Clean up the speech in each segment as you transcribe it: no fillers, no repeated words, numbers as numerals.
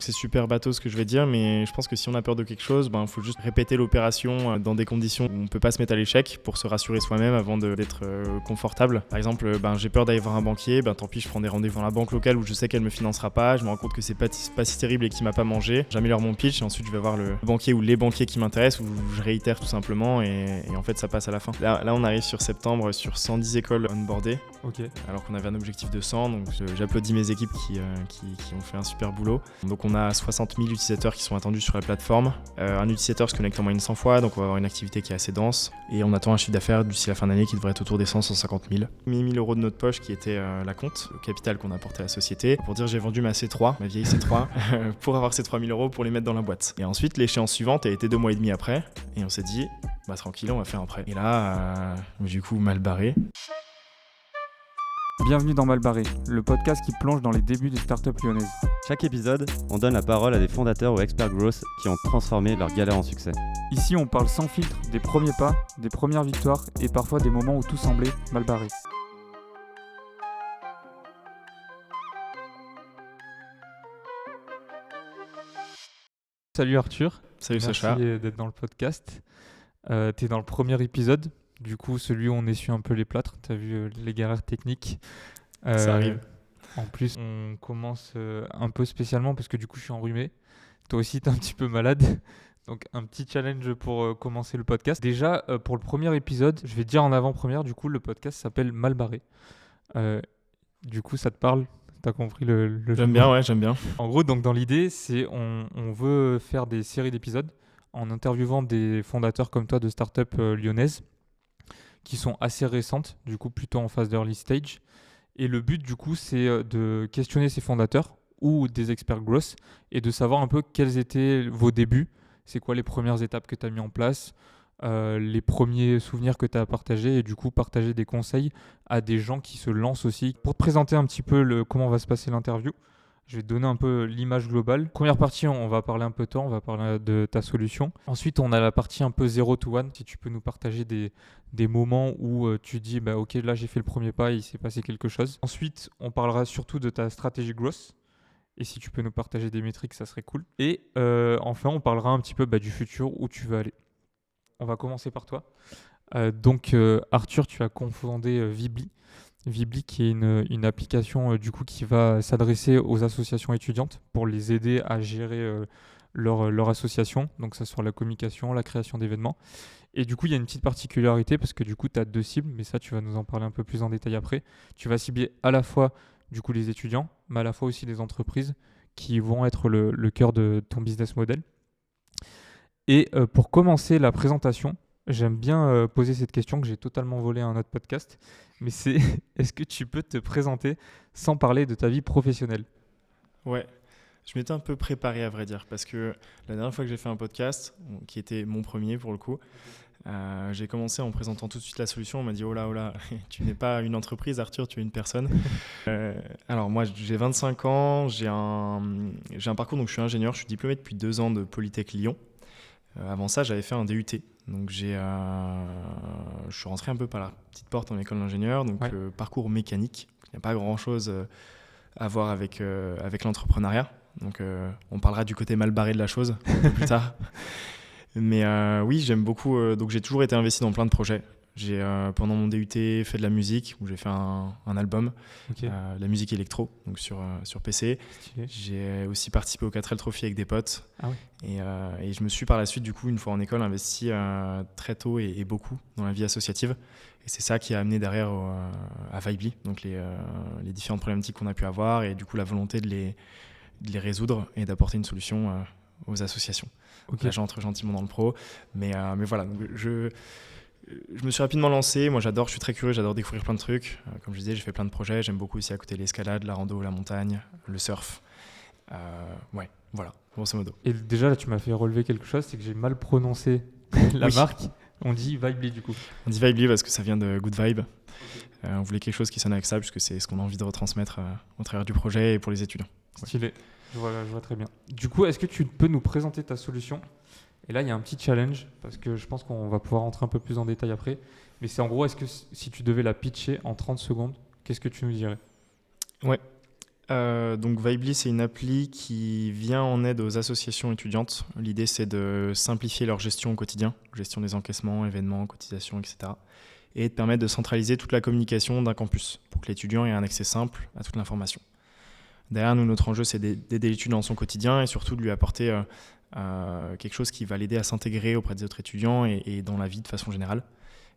C'est super bateau ce que je vais dire, mais je pense que si on a peur de quelque chose, faut juste répéter l'opération dans des conditions où on peut pas se mettre à l'échec pour se rassurer soi-même avant d'être confortable. Par exemple, j'ai peur d'aller voir un banquier, tant pis, je prends des rendez-vous dans la banque locale où je sais qu'elle me financera pas, je me rends compte que c'est pas si terrible et qu'il m'a pas mangé. J'améliore mon pitch et ensuite je vais voir le banquier ou les banquiers qui m'intéressent, où je réitère tout simplement et en fait ça passe à la fin. Là on arrive sur septembre sur 110 écoles onboardées, alors qu'on avait un objectif de 100, donc j'applaudis mes équipes qui ont fait un super boulot. Donc on a 60 000 utilisateurs qui sont attendus sur la plateforme. Un utilisateur se connecte en moyenne 100 fois, donc on va avoir une activité qui est assez dense. Et on attend un chiffre d'affaires d'ici la fin d'année qui devrait être autour des 100-150 000. 1 000 euros de notre poche qui était la compte, le capital qu'on a apporté à la société. Pour dire j'ai vendu ma C3, ma vieille C3, pour avoir ces 3 000 euros pour les mettre dans la boîte. Et ensuite l'échéance suivante a été 2 mois et demi après. Et on s'est dit, tranquille, on va faire un prêt. Et là, du coup, mal barré. Bienvenue dans Mal Barré, le podcast qui plonge dans les débuts des startups lyonnaises. Chaque épisode, on donne la parole à des fondateurs ou experts growth qui ont transformé leur galère en succès. Ici, on parle sans filtre des premiers pas, des premières victoires et parfois des moments où tout semblait mal barré. Salut Arthur. Salut Sacha. Merci d'être dans le podcast. T'es dans le premier épisode. Du coup, celui où on essuie un peu les plâtres, tu as vu les galères techniques. Ça arrive. En plus, on commence un peu spécialement parce que du coup, je suis enrhumé. Toi aussi, tu es un petit peu malade. Donc, un petit challenge pour commencer le podcast. Déjà, pour le premier épisode, je vais te dire en avant-première, du coup, le podcast s'appelle Mal Barré. Du coup, ça te parle ? T'as compris le J'aime bien, ouais, j'aime bien. En gros, donc dans l'idée, c'est on veut faire des séries d'épisodes en interviewant des fondateurs comme toi de startups lyonnaises qui sont assez récentes, du coup plutôt en phase d'early stage. Et le but, du coup, c'est de questionner ces fondateurs ou des experts growth et de savoir un peu quels étaient vos débuts, c'est quoi les premières étapes que tu as mis en place, les premiers souvenirs que tu as partagés et du coup partager des conseils à des gens qui se lancent aussi. Pour te présenter un petit peu comment va se passer l'interview, je vais te donner un peu l'image globale. Première partie, on va parler un peu de toi, on va parler de ta solution. Ensuite, on a la partie un peu 0 to 1. Si tu peux nous partager des moments où tu dis ok, là j'ai fait le premier pas, il s'est passé quelque chose. Ensuite, on parlera surtout de ta stratégie growth. Et si tu peux nous partager des métriques, ça serait cool. Et enfin, on parlera un petit peu du futur, où tu veux aller. On va commencer par toi. Donc, Arthur, tu as cofondé Vibly. Vibly qui est une application du coup qui va s'adresser aux associations étudiantes pour les aider à gérer leur association, donc ça soit la communication, la création d'événements. Et du coup, il y a une petite particularité parce que du coup, tu as 2 cibles, mais ça, tu vas nous en parler un peu plus en détail après. Tu vas cibler à la fois du coup les étudiants, mais à la fois aussi les entreprises qui vont être le cœur de ton business model. Et pour commencer la présentation, j'aime bien poser cette question que j'ai totalement volée à un autre podcast, mais c'est est-ce que tu peux te présenter sans parler de ta vie professionnelle ? Ouais, je m'étais un peu préparé à vrai dire, parce que la dernière fois que j'ai fait un podcast, qui était mon premier pour le coup, j'ai commencé en présentant tout de suite la solution. On m'a dit oh là, tu n'es pas une entreprise Arthur, tu es une personne. Alors moi j'ai 25 ans, j'ai un parcours, donc je suis ingénieur, je suis diplômé depuis 2 ans de Polytech Lyon. Avant ça, j'avais fait un DUT. Donc, je suis rentré un peu par la petite porte en école d'ingénieur. Donc, parcours mécanique. Il n'y a pas grand-chose à voir avec l'entrepreneuriat. Donc, on parlera du côté mal barré de la chose un peu plus tard. Mais oui, j'aime beaucoup. Donc, j'ai toujours été investi dans plein de projets. J'ai, pendant mon DUT, fait de la musique, où j'ai fait un album, la musique électro, donc sur PC. Stylé. J'ai aussi participé au 4L Trophy avec des potes. Ah oui. Et je me suis par la suite, du coup, une fois en école, investi très tôt et beaucoup dans la vie associative. Et c'est ça qui a amené derrière à Vibly, donc les différentes problématiques qu'on a pu avoir et du coup la volonté de les résoudre et d'apporter une solution aux associations. Okay. Là, j'entre gentiment dans le pro, mais voilà, donc je me suis rapidement lancé. Moi, je suis très curieux, j'adore découvrir plein de trucs. Comme je disais, j'ai fait plein de projets. J'aime beaucoup aussi à côté l'escalade, la rando, la montagne, le surf. Ouais, voilà, grosso modo. Et déjà, là, tu m'as fait relever quelque chose, c'est que j'ai mal prononcé la marque. On dit Vibly, du coup. On dit Vibly parce que ça vient de Good Vibe. On voulait quelque chose qui sonne avec ça, puisque c'est ce qu'on a envie de retransmettre au travers du projet et pour les étudiants. Stylé, ouais. Je vois très bien. Du coup, est-ce que tu peux nous présenter ta solution ? Et là, il y a un petit challenge, parce que je pense qu'on va pouvoir rentrer un peu plus en détail après. Mais c'est en gros, est-ce que si tu devais la pitcher en 30 secondes, qu'est-ce que tu nous dirais ? Ouais. Donc Vibely, c'est une appli qui vient en aide aux associations étudiantes. L'idée, c'est de simplifier leur gestion au quotidien, gestion des encaissements, événements, cotisations, etc. Et de permettre de centraliser toute la communication d'un campus pour que l'étudiant ait un accès simple à toute l'information. Derrière nous, notre enjeu, c'est d'aider l'étudiant dans son quotidien et surtout de lui apporter quelque chose qui va l'aider à s'intégrer auprès des autres étudiants et dans la vie de façon générale.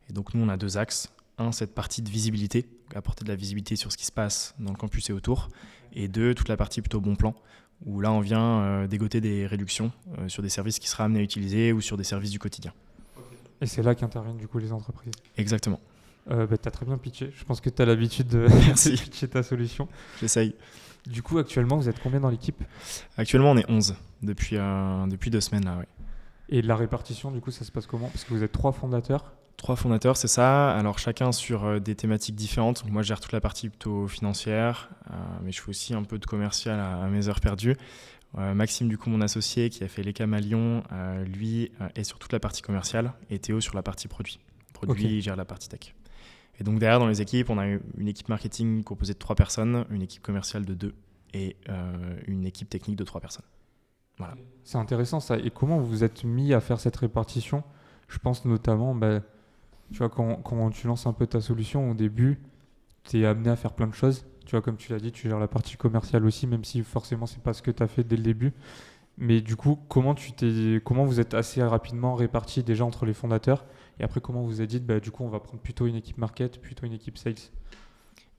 Et donc nous, on a 2 axes. Un, cette partie de visibilité, apporter de la visibilité sur ce qui se passe dans le campus et autour. Et 2, toute la partie plutôt bon plan, où là, on vient dégoter des réductions sur des services qui seraient amenés à utiliser ou sur des services du quotidien. Et c'est là qu'interviennent du coup les entreprises. Exactement. Tu as très bien pitché. Je pense que tu as l'habitude de Merci. pitcher ta solution. J'essaye. Du coup, actuellement, vous êtes combien dans l'équipe ? Actuellement, on est 11 depuis 2 semaines. Là, ouais. Et la répartition, du coup, ça se passe comment ? Parce que vous êtes 3 fondateurs. 3 fondateurs, c'est ça. Alors chacun sur des thématiques différentes. Donc, moi, je gère toute la partie plutôt financière, mais je fais aussi un peu de commercial à mes heures perdues. Maxime, du coup, mon associé, qui a fait l'ECAM à Lyon, lui est sur toute la partie commerciale et Théo sur la partie produit. Il gère la partie tech. Et donc derrière, dans les équipes, on a une équipe marketing composée de 3 personnes, une équipe commerciale de 2 et une équipe technique de 3 personnes. Voilà. C'est intéressant ça. Et comment vous vous êtes mis à faire cette répartition ? Je pense notamment, tu vois, quand tu lances un peu ta solution, au début, tu es amené à faire plein de choses. Tu vois, comme tu l'as dit, tu gères la partie commerciale aussi, même si forcément, c'est pas ce que tu as fait dès le début. Mais du coup, comment vous êtes assez rapidement répartis déjà entre les fondateurs ? Et après, comment vous vous êtes dit, du coup, on va prendre plutôt une équipe market, plutôt une équipe sales ?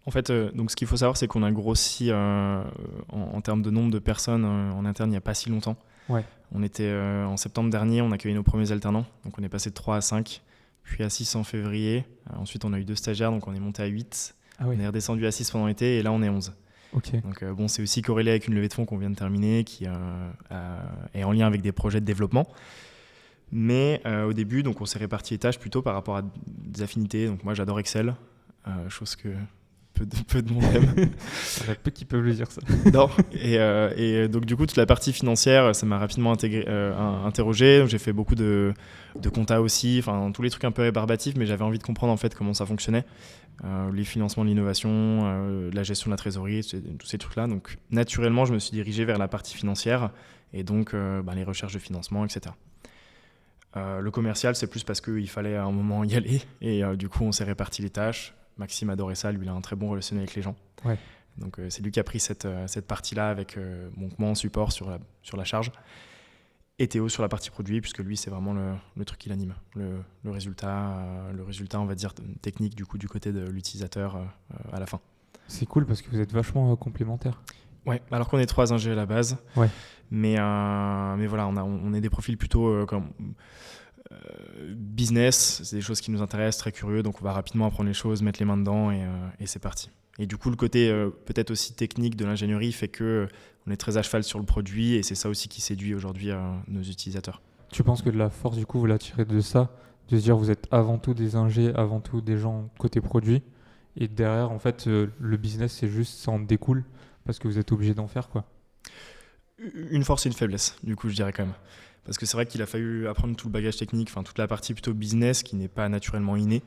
En fait, donc ce qu'il faut savoir, c'est qu'on a grossi en termes de nombre de personnes en interne il n'y a pas si longtemps. Ouais. On était en septembre dernier, on a accueilli nos premiers alternants. Donc on est passé de 3 à 5, puis à 6 en février. Ensuite, on a eu 2 stagiaires, donc on est monté à 8. Ah oui. On est redescendu à 6 pendant l'été et là, on est 11. Ok. Donc c'est aussi corrélé avec une levée de fonds qu'on vient de terminer qui est en lien avec des projets de développement. Mais au début, donc, on s'est réparti les tâches plutôt par rapport à des affinités. Donc moi, j'adore Excel, chose que peu de monde aime. Il y en a peu qui peuvent le dire ça. Non. Et donc du coup, toute la partie financière, ça m'a rapidement interrogé. Donc, j'ai fait beaucoup de compta aussi, enfin tous les trucs un peu rébarbatifs, mais j'avais envie de comprendre en fait comment ça fonctionnait. Les financements de l'innovation, la gestion de la trésorerie, tous ces trucs-là. Donc naturellement, je me suis dirigé vers la partie financière et donc les recherches de financement, etc. Le commercial, c'est plus parce qu'il fallait à un moment y aller et du coup, on s'est réparti les tâches. Maxime adorait ça, lui il a un très bon relationnel avec les gens. Ouais. Donc c'est lui qui a pris cette partie-là avec moi en support sur la charge. Et Théo sur la partie produit, puisque lui c'est vraiment le truc qui l'anime. Le résultat, on va dire, technique du coup du côté de l'utilisateur à la fin. C'est cool parce que vous êtes vachement complémentaires. Ouais, alors qu'on est 3 ingés à la base. Ouais. Mais voilà, on est des profils plutôt comme business, c'est des choses qui nous intéressent, très curieux, donc on va rapidement apprendre les choses, mettre les mains dedans et c'est parti. Et du coup, le côté peut-être aussi technique de l'ingénierie fait qu'on est très à cheval sur le produit et c'est ça aussi qui séduit aujourd'hui nos utilisateurs. Tu penses que de la force, du coup, vous la tirez de ça, de se dire vous êtes avant tout des ingés, avant tout des gens côté produit et derrière, en fait, le business, c'est juste, ça en découle parce que vous êtes obligé d'en faire, quoi. Une force et une faiblesse, du coup, je dirais quand même. Parce que c'est vrai qu'il a fallu apprendre tout le bagage technique, enfin toute la partie plutôt business qui n'est pas naturellement innée.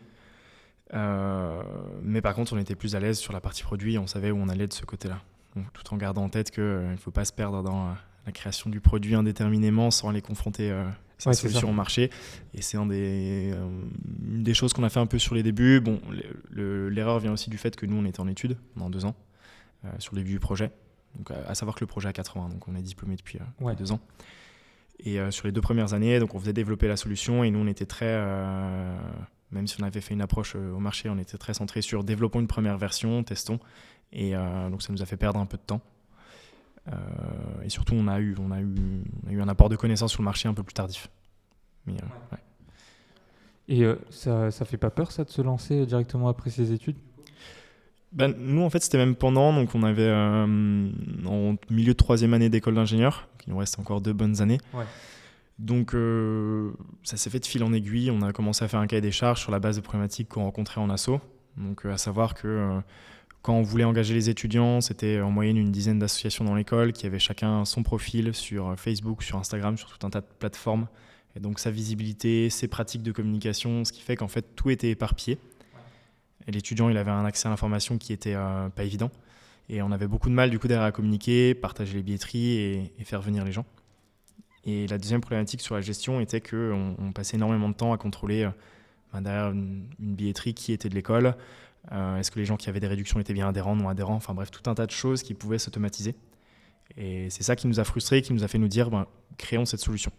Mais par contre, on était plus à l'aise sur la partie produit, on savait où on allait de ce côté-là. Donc, tout en gardant en tête qu'il ne faut pas se perdre dans la création du produit indéterminément sans aller confronter sa solution au marché. Et c'est une des choses qu'on a fait un peu sur les débuts. Bon, l'erreur vient aussi du fait que nous, on était en études pendant 2 ans sur le début du projet. Donc, à savoir que le projet a 4 ans, donc on est diplômé depuis 2 ans. Et sur les 2 premières années, donc on faisait développer la solution et nous on était très, même si on avait fait une approche au marché, on était très centré sur développons une première version, testons. Et donc ça nous a fait perdre un peu de temps. Et surtout on a eu un apport de connaissances sur le marché un peu plus tardif. Mais, ouais. Et ça fait pas peur ça de se lancer directement après ses études ? Nous en fait c'était même pendant, donc on avait en milieu de 3e année d'école d'ingénieur, donc il nous reste encore 2 bonnes années. Ouais. Donc ça s'est fait de fil en aiguille, on a commencé à faire un cahier des charges sur la base de problématiques qu'on rencontrait en asso. Donc à savoir que quand on voulait engager les étudiants, c'était en moyenne une dizaine d'associations dans l'école qui avaient chacun son profil sur Facebook, sur Instagram, sur tout un tas de plateformes. Et donc sa visibilité, ses pratiques de communication, ce qui fait qu'en fait tout était éparpillé. Et l'étudiant, il avait un accès à l'information qui était pas évident. Et on avait beaucoup de mal du coup derrière à communiquer, partager les billetteries et faire venir les gens. Et la deuxième problématique sur la gestion était qu'on passait énormément de temps à contrôler derrière une billetterie qui était de l'école, est-ce que les gens qui avaient des réductions étaient bien adhérents, non adhérents, enfin bref, tout un tas de choses qui pouvaient s'automatiser. Et c'est ça qui nous a frustrés, qui nous a fait nous dire, créons cette solution.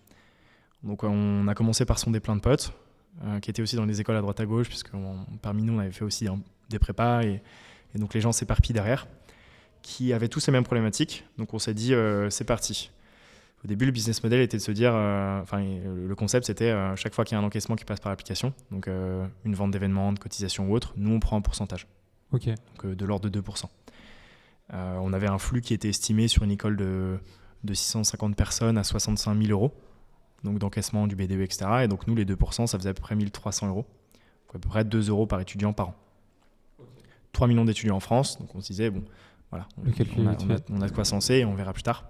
Donc on a commencé par sonder plein de potes, qui étaient aussi dans les écoles à droite à gauche, puisque parmi nous on avait fait aussi des prépas, et donc les gens s'éparpillent derrière, qui avaient tous les mêmes problématiques. Donc on s'est dit, c'est parti. Au début, le business model était de se dire, le concept c'était chaque fois qu'il y a un encaissement qui passe par l'application, donc une vente d'événements, de cotisation ou autre, nous on prend un pourcentage, Ok. donc de l'ordre de 2%. On avait un flux qui était estimé sur une école de 650 personnes à 65 000 euros, donc d'encaissement du BDE, etc. Et donc nous, les 2%, ça faisait à peu près 1 300 euros, donc à peu près 2 euros par étudiant par an. 3 millions d'étudiants en France, donc on se disait, bon, voilà, on a de quoi se lancer et on verra plus tard.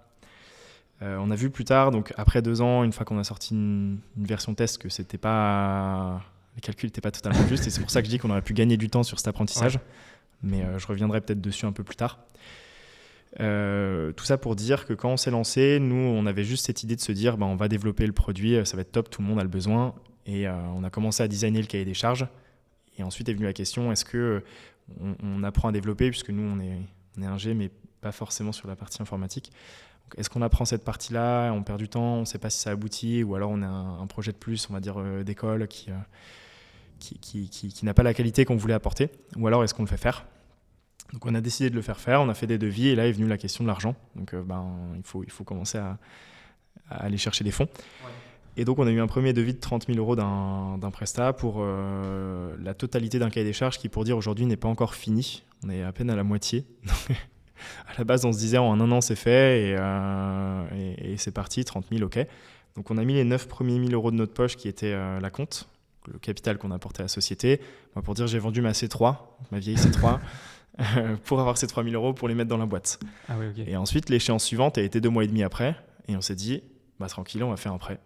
On a vu plus tard, donc après 2 ans, une fois qu'on a sorti une version test, que c'était pas, les calculs n'étaient pas totalement justes, et c'est pour ça que je dis qu'on aurait pu gagner du temps sur cet apprentissage, ouais. Mais je reviendrai peut-être dessus un peu plus tard. Tout ça pour dire que quand on s'est lancé, nous, on avait juste cette idée de se dire, on va développer le produit, ça va être top, tout le monde a le besoin, et on a commencé à designer le cahier des charges, et ensuite est venue la question, est-ce que on apprend à développer, puisque nous, on est ingé, mais pas forcément sur la partie informatique. Est-ce qu'on apprend cette partie-là, on perd du temps, on ne sait pas si ça aboutit, ou alors on a un projet de plus, on va dire d'école qui n'a pas la qualité qu'on voulait apporter, ou alors est-ce qu'on le fait faire? Donc on a décidé de le faire faire, on a fait des devis, et là est venue la question de l'argent. Donc il faut commencer à aller chercher des fonds. Ouais. Et donc on a eu un premier devis de 30 000 euros d'un prestat pour la totalité d'un cahier des charges qui, pour dire aujourd'hui, n'est pas encore fini. On est à peine à la moitié. À la base, on se disait en 1 an c'est fait et c'est parti, 30 000, ok. Donc on a mis les 9 premiers 1 000 euros de notre poche qui était la compte, le capital qu'on a apporté à la société. Moi, pour dire, j'ai vendu ma C3, ma vieille C3, pour avoir ces 3 000 euros pour les mettre dans la boîte. Ah oui, okay. Et ensuite, l'échéance suivante a été 2 mois et demi après, et on s'est dit, tranquille, on va faire un prêt.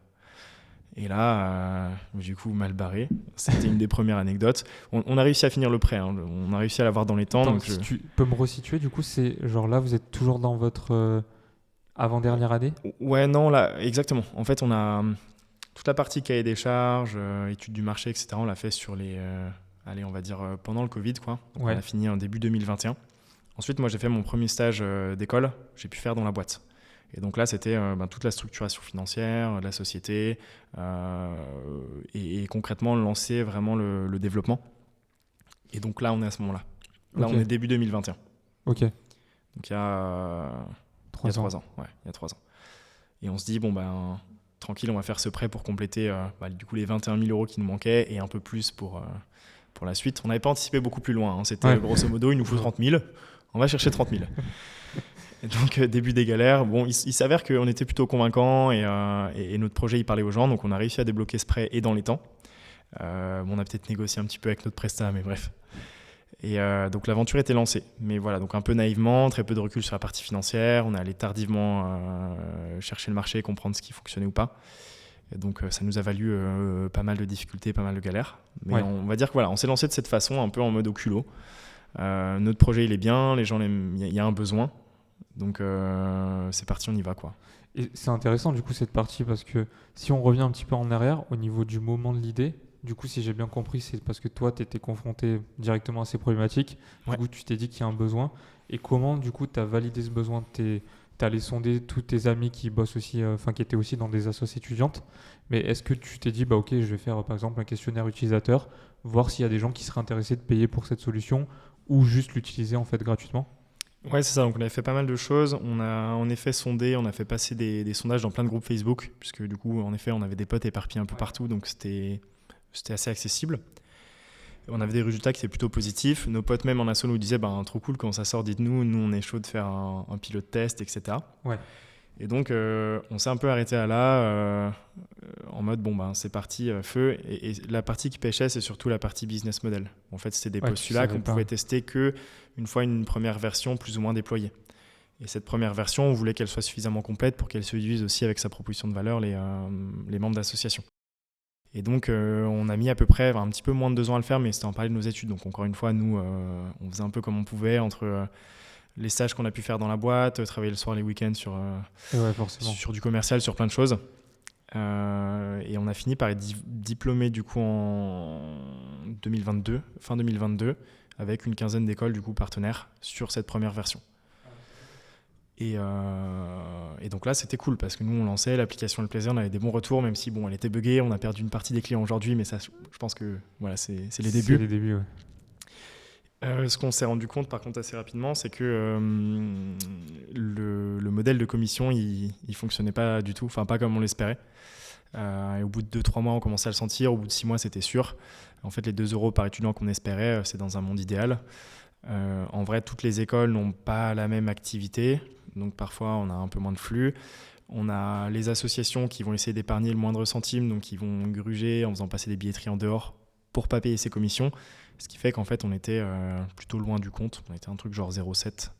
Et là, du coup, mal barré. C'était une des premières anecdotes. On a réussi à finir le prêt. Hein. On a réussi à l'avoir dans les temps. Attends, si tu peux me resituer, du coup, c'est genre là, vous êtes toujours dans votre avant-dernière année ? Ouais, non, là, exactement. En fait, on a toute la partie cahier des charges, études du marché, etc. On l'a fait sur les... on va dire pendant le Covid, quoi. Donc ouais. On a fini en début 2021. Ensuite, moi, j'ai fait mon premier stage d'école. J'ai pu faire dans la boîte. Et donc là, c'était toute la structuration financière de la société et concrètement lancer vraiment le développement. Et donc là, on est à ce moment-là. Là, okay. On est début 2021. Ok. Donc il y a 3 ans. Ouais, il y a 3 ans. Et on se dit, tranquille, on va faire ce prêt pour compléter du coup les 21 000 euros qui nous manquaient et un peu plus pour la suite. On n'avait pas anticipé beaucoup plus loin. Hein. C'était grosso modo, il nous faut 30 000. On va chercher 30 000. Et donc, début des galères. Bon, il s'avère qu'on était plutôt convaincants et notre projet, il parlait aux gens. Donc, on a réussi à débloquer ce prêt et dans les temps. On a peut-être négocié un petit peu avec notre prestat, mais bref. Et donc, l'aventure était lancée. Mais voilà, donc un peu naïvement, très peu de recul sur la partie financière. On est allé tardivement chercher le marché, comprendre ce qui fonctionnait ou pas. Et donc, ça nous a valu pas mal de difficultés, pas mal de galères. Mais on va dire que voilà, on s'est lancé de cette façon, un peu en mode au culot. Notre projet, il est bien, les gens l'aiment, il y a un besoin. Donc c'est parti, on y va quoi. Et c'est intéressant du coup cette partie parce que si on revient un petit peu en arrière au niveau du moment de l'idée, du coup si j'ai bien compris c'est parce que toi tu étais confronté directement à ces problématiques, du coup tu t'es dit qu'il y a un besoin et comment du coup tu as validé ce besoin, tu es allé sonder tous tes amis qui bossent aussi, qui étaient aussi dans des assos étudiantes, mais est-ce que tu t'es dit ok je vais faire par exemple un questionnaire utilisateur, voir s'il y a des gens qui seraient intéressés de payer pour cette solution ou juste l'utiliser en fait gratuitement? Ouais, c'est ça. Donc, on avait fait pas mal de choses. On a en effet sondé, on a fait passer des sondages dans plein de groupes Facebook, puisque du coup, en effet, on avait des potes éparpillés un peu partout, donc c'était assez accessible. On avait des résultats qui étaient plutôt positifs. Nos potes même en asso nous disaient trop cool quand ça sort, dites-nous, nous on est chaud de faire un pilote test, etc. Ouais. Et donc, on s'est un peu arrêté à là, en mode c'est parti, feu. Et la partie qui pêchait, c'est surtout la partie business model. En fait, c'était des postulats qu'on pouvait tester qu'une fois une première version plus ou moins déployée. Et cette première version, on voulait qu'elle soit suffisamment complète pour qu'elle se divise aussi avec sa proposition de valeur les membres d'association. Et donc, on a mis à peu près un petit peu moins de 2 ans à le faire, mais c'était en parallèle de nos études. Donc, encore une fois, nous, on faisait un peu comme on pouvait entre les stages qu'on a pu faire dans la boîte, travailler le soir, les week-ends Forcément. sur du commercial, sur plein de choses. Et on a fini par être diplômé du coup en 2022, fin 2022, avec une quinzaine d'écoles du coup partenaires sur cette première version. Et donc là, c'était cool parce que nous, on lançait l'application, le plaisir, on avait des bons retours, même si bon, elle était buggée, on a perdu une partie des clients aujourd'hui, mais ça, je pense que voilà, c'est les débuts. C'est les débuts, ouais. Ce qu'on s'est rendu compte par contre assez rapidement, c'est que le modèle de commission, il fonctionnait pas du tout, enfin pas comme on l'espérait. Et au bout de 2-3 mois, on commençait à le sentir, au bout de 6 mois, c'était sûr. En fait, les 2 € par étudiant qu'on espérait, c'est dans un monde idéal. En vrai, toutes les écoles n'ont pas la même activité, donc parfois on a un peu moins de flux. On a les associations qui vont essayer d'épargner le moindre centime, donc ils vont gruger en faisant passer des billetteries en dehors pour pas payer ses commissions. Ce qui fait qu'en fait, on était plutôt loin du compte. On était un truc genre 0,7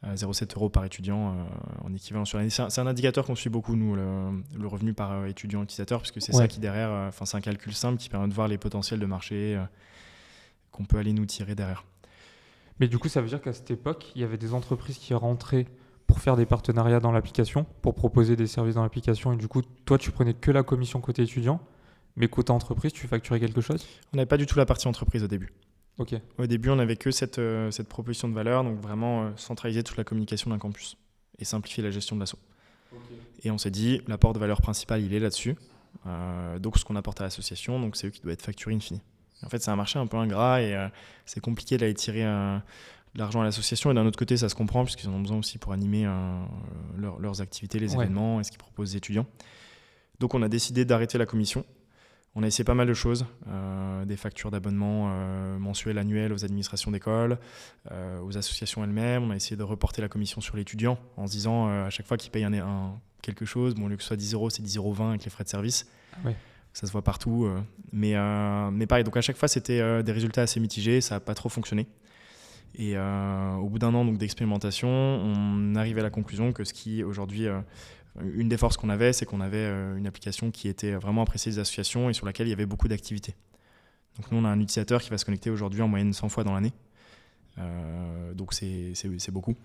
€ par étudiant en équivalent sur l'année. C'est un indicateur qu'on suit beaucoup, nous, le revenu par étudiant utilisateur, parce que c'est ça qui derrière, c'est un calcul simple qui permet de voir les potentiels de marché qu'on peut aller nous tirer derrière. Mais du coup, ça veut dire qu'à cette époque, il y avait des entreprises qui rentraient pour faire des partenariats dans l'application, pour proposer des services dans l'application. Et du coup, toi, tu prenais que la commission côté étudiant, mais côté entreprise, tu facturais quelque chose ? On n'avait pas du tout la partie entreprise au début. Ok. Au début, on n'avait que cette proposition de valeur, donc vraiment centraliser toute la communication d'un campus et simplifier la gestion de l'asso. Okay. Et on s'est dit, l'apport de valeur principal, il est là-dessus. Donc, ce qu'on apporte à l'association, donc c'est eux qui doivent être facturés in fine. En fait, c'est un marché un peu ingrat et c'est compliqué d'aller tirer de l'argent à l'association. Et d'un autre côté, ça se comprend puisqu'ils en ont besoin aussi pour animer leurs activités, les événements et ce qu'ils proposent aux étudiants. Donc, on a décidé d'arrêter la commission. On a essayé pas mal de choses, des factures d'abonnement mensuelles, annuelles aux administrations d'école, aux associations elles-mêmes. On a essayé de reporter la commission sur l'étudiant en se disant à chaque fois qu'il paye quelque chose, bon, au lieu que ce soit 10 €, c'est 10,20 € avec les frais de service. Ouais. Ça se voit partout. Mais pareil, donc à chaque fois, c'était des résultats assez mitigés. Ça n'a pas trop fonctionné. Et au bout d'un an donc, d'expérimentation, on arrive à la conclusion que ce qui aujourd'hui... une des forces qu'on avait, c'est qu'on avait une application qui était vraiment appréciée des associations et sur laquelle il y avait beaucoup d'activités. Donc nous, on a un utilisateur qui va se connecter aujourd'hui en moyenne 100 fois dans l'année. Donc c'est beaucoup.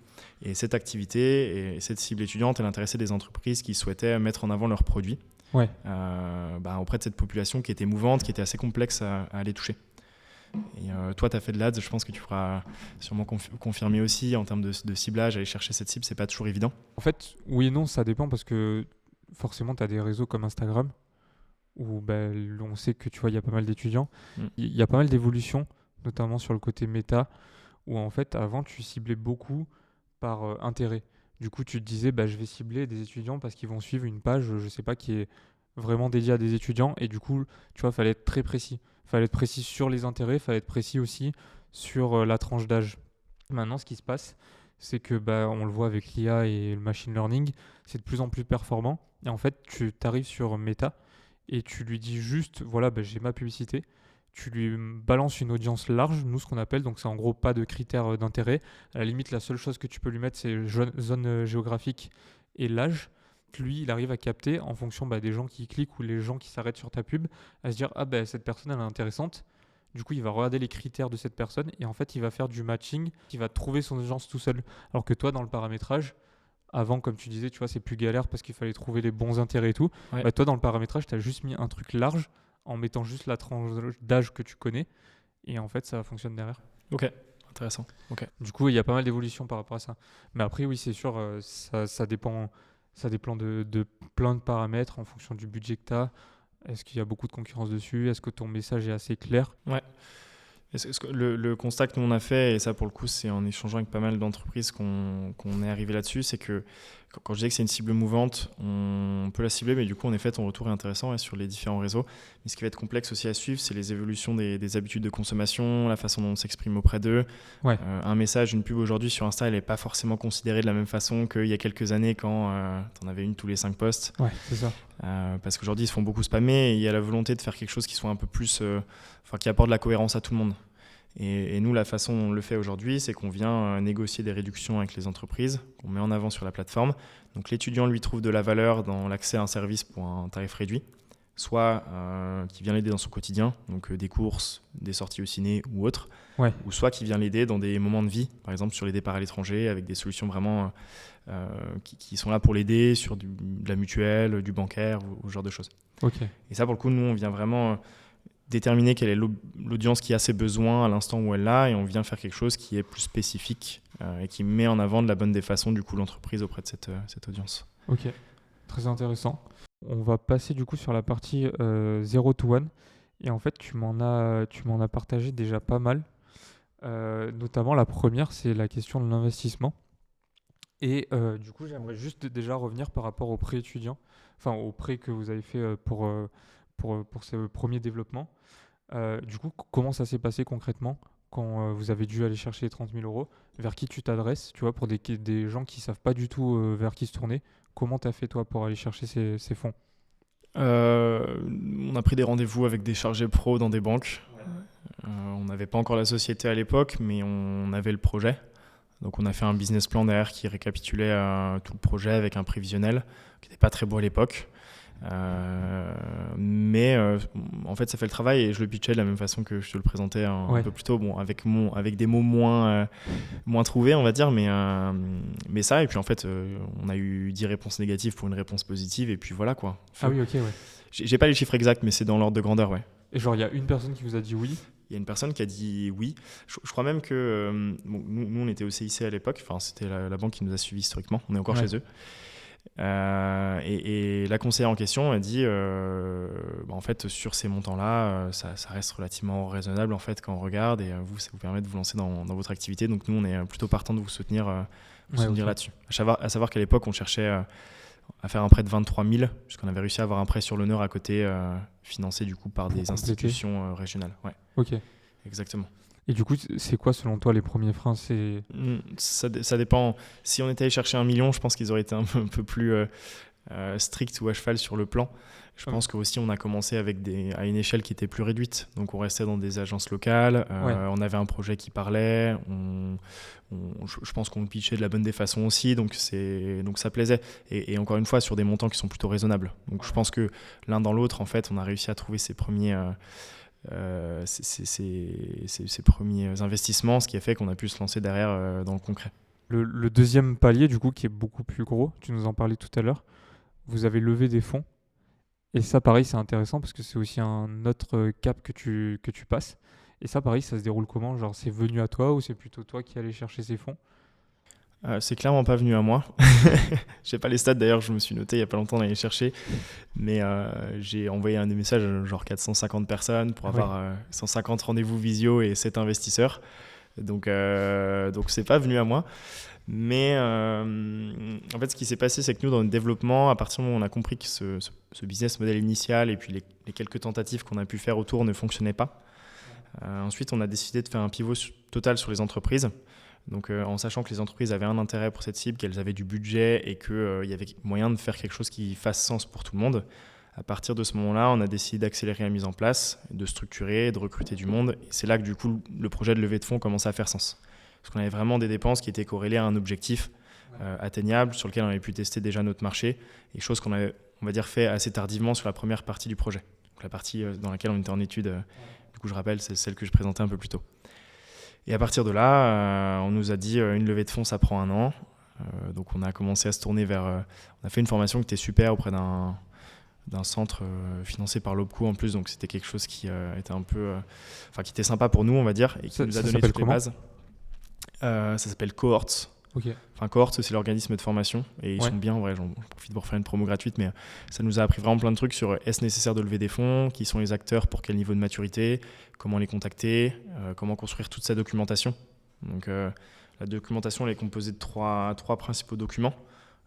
Et cette activité et cette cible étudiante, elle intéressait des entreprises qui souhaitaient mettre en avant leurs produits auprès de cette population qui était mouvante, qui était assez complexe à aller toucher. Et toi, tu as fait de l'ADS, je pense que tu pourras sûrement confirmer aussi en termes de ciblage, aller chercher cette cible, c'est pas toujours évident. En fait, oui et non, ça dépend parce que forcément, tu as des réseaux comme Instagram où on sait que tu vois, il y a pas mal d'étudiants. Il y a pas mal d'évolutions, notamment sur le côté méta, où en fait, avant, tu ciblais beaucoup par intérêt. Du coup, tu te disais, je vais cibler des étudiants parce qu'ils vont suivre une page, je sais pas, qui est vraiment dédiée à des étudiants. Et du coup, tu vois, il fallait être très précis. Il fallait être précis sur les intérêts, il fallait être précis aussi sur la tranche d'âge. Maintenant, ce qui se passe, c'est que on le voit avec l'IA et le machine learning, c'est de plus en plus performant. Et en fait, tu arrives sur Meta et tu lui dis juste, voilà, j'ai ma publicité. Tu lui balances une audience large, nous ce qu'on appelle, donc c'est en gros pas de critères d'intérêt. À la limite, la seule chose que tu peux lui mettre, c'est zone géographique et l'âge. Lui, il arrive à capter en fonction des gens qui cliquent ou les gens qui s'arrêtent sur ta pub, à se dire cette personne elle est intéressante. Du coup, il va regarder les critères de cette personne et en fait, il va faire du matching, il va trouver son audience tout seul. Alors que toi, dans le paramétrage, avant, comme tu disais, tu vois, c'est plus galère parce qu'il fallait trouver les bons intérêts et tout. Ouais. Toi, dans le paramétrage, tu as juste mis un truc large en mettant juste la tranche d'âge que tu connais et en fait, ça fonctionne derrière. Ok. Intéressant. Okay. Du coup, il y a pas mal d'évolutions par rapport à ça. Mais après, oui, c'est sûr, ça dépend de plein de paramètres en fonction du budget que tu as. Est-ce qu'il y a beaucoup de concurrence dessus ? Est-ce que ton message est assez clair ? Ouais. Le constat que nous on a fait, et ça pour le coup c'est en échangeant avec pas mal d'entreprises qu'on est arrivé là-dessus, c'est que quand je disais que c'est une cible mouvante, on peut la cibler, mais du coup en effet ton retour est intéressant sur les différents réseaux. Mais ce qui va être complexe aussi à suivre, c'est les évolutions des habitudes de consommation, la façon dont on s'exprime auprès d'eux. Ouais. Un message, une pub aujourd'hui sur Insta, elle n'est pas forcément considérée de la même façon qu'il y a quelques années quand tu en avais une tous les 5 posts. Ouais, c'est ça. Parce qu'aujourd'hui ils se font beaucoup spammer et il y a la volonté de faire quelque chose qui soit un peu plus, qui apporte de la cohérence à tout le monde. Et nous, la façon dont on le fait aujourd'hui, c'est qu'on vient négocier des réductions avec les entreprises, qu'on met en avant sur la plateforme. Donc l'étudiant, lui, trouve de la valeur dans l'accès à un service pour un tarif réduit. soit qui vient l'aider dans son quotidien, donc des courses, des sorties au ciné ou autre, Ouais. ou soit qui vient l'aider dans des moments de vie, par exemple sur les départs à l'étranger, avec des solutions vraiment qui sont là pour l'aider sur de la mutuelle, du bancaire ou ce genre de choses. Ok. Et ça, pour le coup, nous, on vient vraiment déterminer quelle est l'audience qui a ses besoins à l'instant où elle l'a, et on vient faire quelque chose qui est plus spécifique et qui met en avant de la bonne des façons du coup l'entreprise auprès de cette audience. Ok. Très intéressant. On va passer du coup sur la partie 0 to 1. Et en fait, tu m'en as partagé déjà pas mal. Notamment la première, c'est la question de l'investissement. Et du coup, j'aimerais juste déjà revenir par rapport aux prêts étudiants, enfin aux prêts que vous avez fait pour ce premier développement. Du coup, comment ça s'est passé concrètement quand vous avez dû aller chercher les 30 000 euros? Vers qui tu t'adresses, tu vois, pour des gens qui ne savent pas du tout vers qui se tourner? Comment tu as fait toi pour aller chercher ces fonds? On a pris des rendez-vous avec des chargés pros dans des banques. On n'avait pas encore la société à l'époque, mais on avait le projet. Donc on a fait un business plan derrière qui récapitulait tout le projet avec un prévisionnel qui n'était pas très beau à l'époque. Mais en fait ça fait le travail, et je le pitchais de la même façon que je te le présentais un peu plus tôt, bon, avec des mots moins trouvés, on va dire, mais ça, et puis en fait on a eu 10 réponses négatives pour une réponse positive, et puis voilà quoi. Ah oui, ok, ouais. J'ai pas les chiffres exacts, mais c'est dans l'ordre de grandeur, ouais. Et genre, il y a une personne qui vous a dit oui? Il y a une personne qui a dit oui. Je crois même que nous on était au CIC à l'époque, enfin c'était la banque qui nous a suivis historiquement, on est encore chez eux. Et la conseillère en question a dit en fait sur ces montants-là, ça reste relativement raisonnable en fait quand on regarde, et ça vous permet de vous lancer dans votre activité. Donc nous on est plutôt partant de vous soutenir, là-dessus. À savoir qu'à l'époque on cherchait à faire un prêt de 23 000, puisqu'on avait réussi à avoir un prêt sur l'honneur à côté, financé du coup par des institutions régionales. Ouais. Ok. Exactement. Et du coup, c'est quoi selon toi les premiers freins? Ça dépend. Si on était allé chercher 1 million, je pense qu'ils auraient été un peu plus stricts ou à cheval sur le plan. Je pense qu'aussi on a commencé à une échelle qui était plus réduite. Donc on restait dans des agences locales, on avait un projet qui parlait, je pense qu'on le pitchait de la bonne des façons aussi, donc ça plaisait. Et encore une fois, sur des montants qui sont plutôt raisonnables. Donc je pense que l'un dans l'autre, en fait, on a réussi à trouver ces premiers investissements, ce qui a fait qu'on a pu se lancer derrière dans le concret. Le deuxième palier, du coup, qui est beaucoup plus gros, tu nous en parlais tout à l'heure, vous avez levé des fonds. Et ça, pareil, c'est intéressant parce que c'est aussi un autre cap que tu passes. Et ça, pareil, ça se déroule comment? Genre, c'est venu à toi ou c'est plutôt toi qui allais chercher ces fonds? C'est clairement pas venu à moi. J'ai pas les stats d'ailleurs, je me suis noté il y a pas longtemps d'aller chercher. Mais j'ai envoyé des messages, genre 450 personnes pour avoir 150 rendez-vous visio et 7 investisseurs. Donc c'est pas venu à moi. Mais en fait, ce qui s'est passé, c'est que nous, dans le développement, à partir du moment où on a compris que ce business model initial et puis les quelques tentatives qu'on a pu faire autour ne fonctionnaient pas, ensuite, on a décidé de faire un pivot total sur les entreprises. Donc, en sachant que les entreprises avaient un intérêt pour cette cible, qu'elles avaient du budget et qu'il y avait moyen de faire quelque chose qui fasse sens pour tout le monde. À partir de ce moment-là, on a décidé d'accélérer la mise en place, de structurer, de recruter du monde. Et c'est là que du coup, le projet de levée de fonds commençait à faire sens. Parce qu'on avait vraiment des dépenses qui étaient corrélées à un objectif atteignable, sur lequel on avait pu tester déjà notre marché, et chose qu'on avait, on va dire, fait assez tardivement sur la première partie du projet. Donc la partie dans laquelle on était en étude, du coup je rappelle, c'est celle que je présentais un peu plus tôt. Et à partir de là, on nous a dit une levée de fonds, ça prend 1 an. Donc on a commencé à se tourner vers... on a fait une formation qui était super auprès d'un centre financé par l'OPCO en plus, donc c'était quelque chose qui était un peu... qui était sympa pour nous, on va dire, et qui nous a donné toutes les bases. Ça s'appelle Cohorts. Okay. Enfin, Cohorts, c'est l'organisme de formation, et ils sont bien, en vrai, j'en profite pour faire une promo gratuite, mais ça nous a appris vraiment plein de trucs sur est-ce nécessaire de lever des fonds, qui sont les acteurs, pour quel niveau de maturité, comment les contacter, comment construire toute sa documentation. Donc la documentation, elle est composée de trois principaux documents.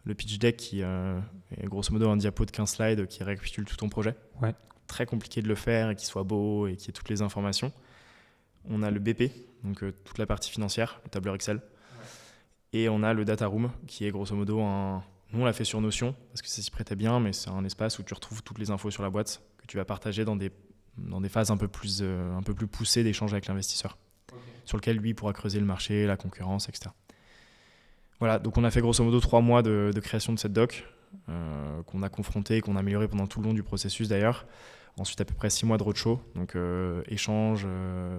Le pitch deck qui est grosso modo un diapo de 15 slides qui récapitule tout ton projet. Ouais. Très compliqué de le faire et qui soit beau et qui ait toutes les informations. On a le BP, donc toute la partie financière, le tableur Excel. Et on a le data room qui est grosso modo nous on l'a fait sur Notion parce que ça s'y prêtait bien, mais c'est un espace où tu retrouves toutes les infos sur la boîte que tu vas partager dans des phases un peu plus poussées d'échange avec l'investisseur, sur lequel lui pourra creuser le marché, la concurrence, etc. Voilà, donc on a fait grosso modo 3 mois de création de cette doc. qu'on a confronté, qu'on a amélioré pendant tout le long du processus d'ailleurs. Ensuite, à peu près 6 mois de roadshow, donc échange,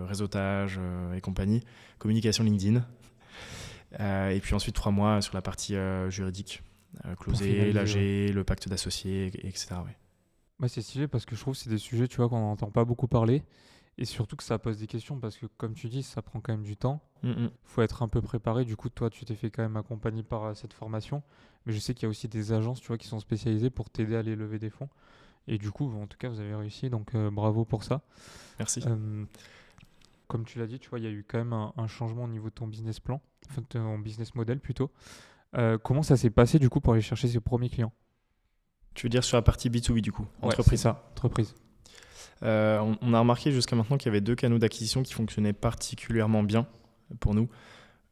réseautage et compagnie, communication LinkedIn. Et puis ensuite 3 mois sur la partie juridique, closer, l'AG, le pacte d'associés, etc. Ouais. Bah, c'est stylé parce que je trouve que c'est des sujets, tu vois, qu'on n'entend pas beaucoup parler. Et surtout que ça pose des questions parce que, comme tu dis, ça prend quand même du temps. Faut être un peu préparé. Du coup, toi, tu t'es fait quand même accompagner par cette formation. Mais je sais qu'il y a aussi des agences, tu vois, qui sont spécialisées pour t'aider à aller lever des fonds. Et du coup, en tout cas, vous avez réussi. Donc, bravo pour ça. Merci. Comme tu l'as dit, tu vois, il y a eu quand même un changement au niveau de ton business plan, enfin de ton business model plutôt. Comment ça s'est passé du coup pour aller chercher ses premiers clients? Tu veux dire sur la partie B2B du coup, Ouais, entreprise. c'est ça, entreprise. On a remarqué jusqu'à maintenant qu'il y avait 2 canaux d'acquisition qui fonctionnaient particulièrement bien pour nous.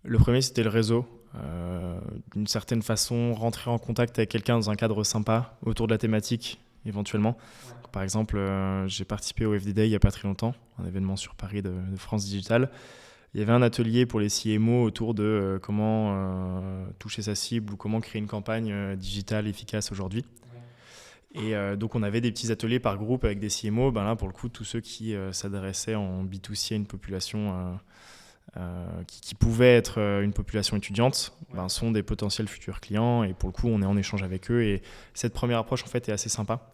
Le premier, c'était le réseau. D'une certaine façon, rentrer en contact avec quelqu'un dans un cadre sympa, autour de la thématique, éventuellement. Ouais. Par exemple, j'ai participé au FD Day il n'y a pas très longtemps, un événement sur Paris de France Digital. Il y avait un atelier pour les CMO autour de comment toucher sa cible ou comment créer une campagne digitale efficace aujourd'hui. Et donc, on avait des petits ateliers par groupe avec des CMO. Ben là, pour le coup, tous ceux qui s'adressaient en B2C à une population qui pouvait être une population étudiante, sont des potentiels futurs clients. Et pour le coup, on est en échange avec eux. Et cette première approche, en fait, est assez sympa.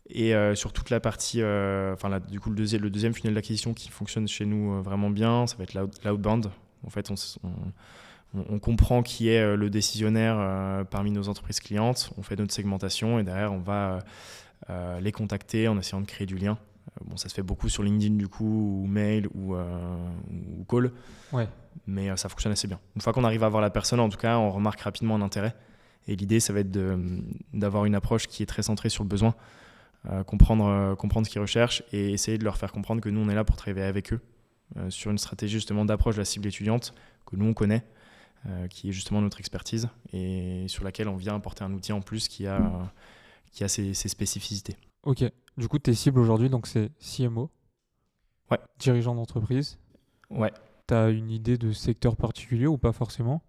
Et sur toute la partie, du coup, le deuxième funnel d'acquisition qui fonctionne chez nous vraiment bien, ça va être l'outbound. En fait, on comprend qui est le décisionnaire parmi nos entreprises clientes, on fait notre segmentation et derrière, on va les contacter en essayant de créer du lien. Ça se fait beaucoup sur LinkedIn du coup, ou mail ou call, ouais. Mais ça fonctionne assez bien. Une fois qu'on arrive à voir la personne, en tout cas, on remarque rapidement un intérêt. Et l'idée, ça va être d'avoir une approche qui est très centrée sur le besoin, comprendre ce qu'ils recherchent et essayer de leur faire comprendre que nous, on est là pour travailler avec eux sur une stratégie justement d'approche de la cible étudiante que nous, on connaît, qui est justement notre expertise et sur laquelle on vient apporter un outil en plus qui a ses spécificités. Ok. Du coup, tes cibles aujourd'hui, donc c'est CMO, ouais. Dirigeant d'entreprise. Ouais. Tu as une idée de secteur particulier ou pas forcément?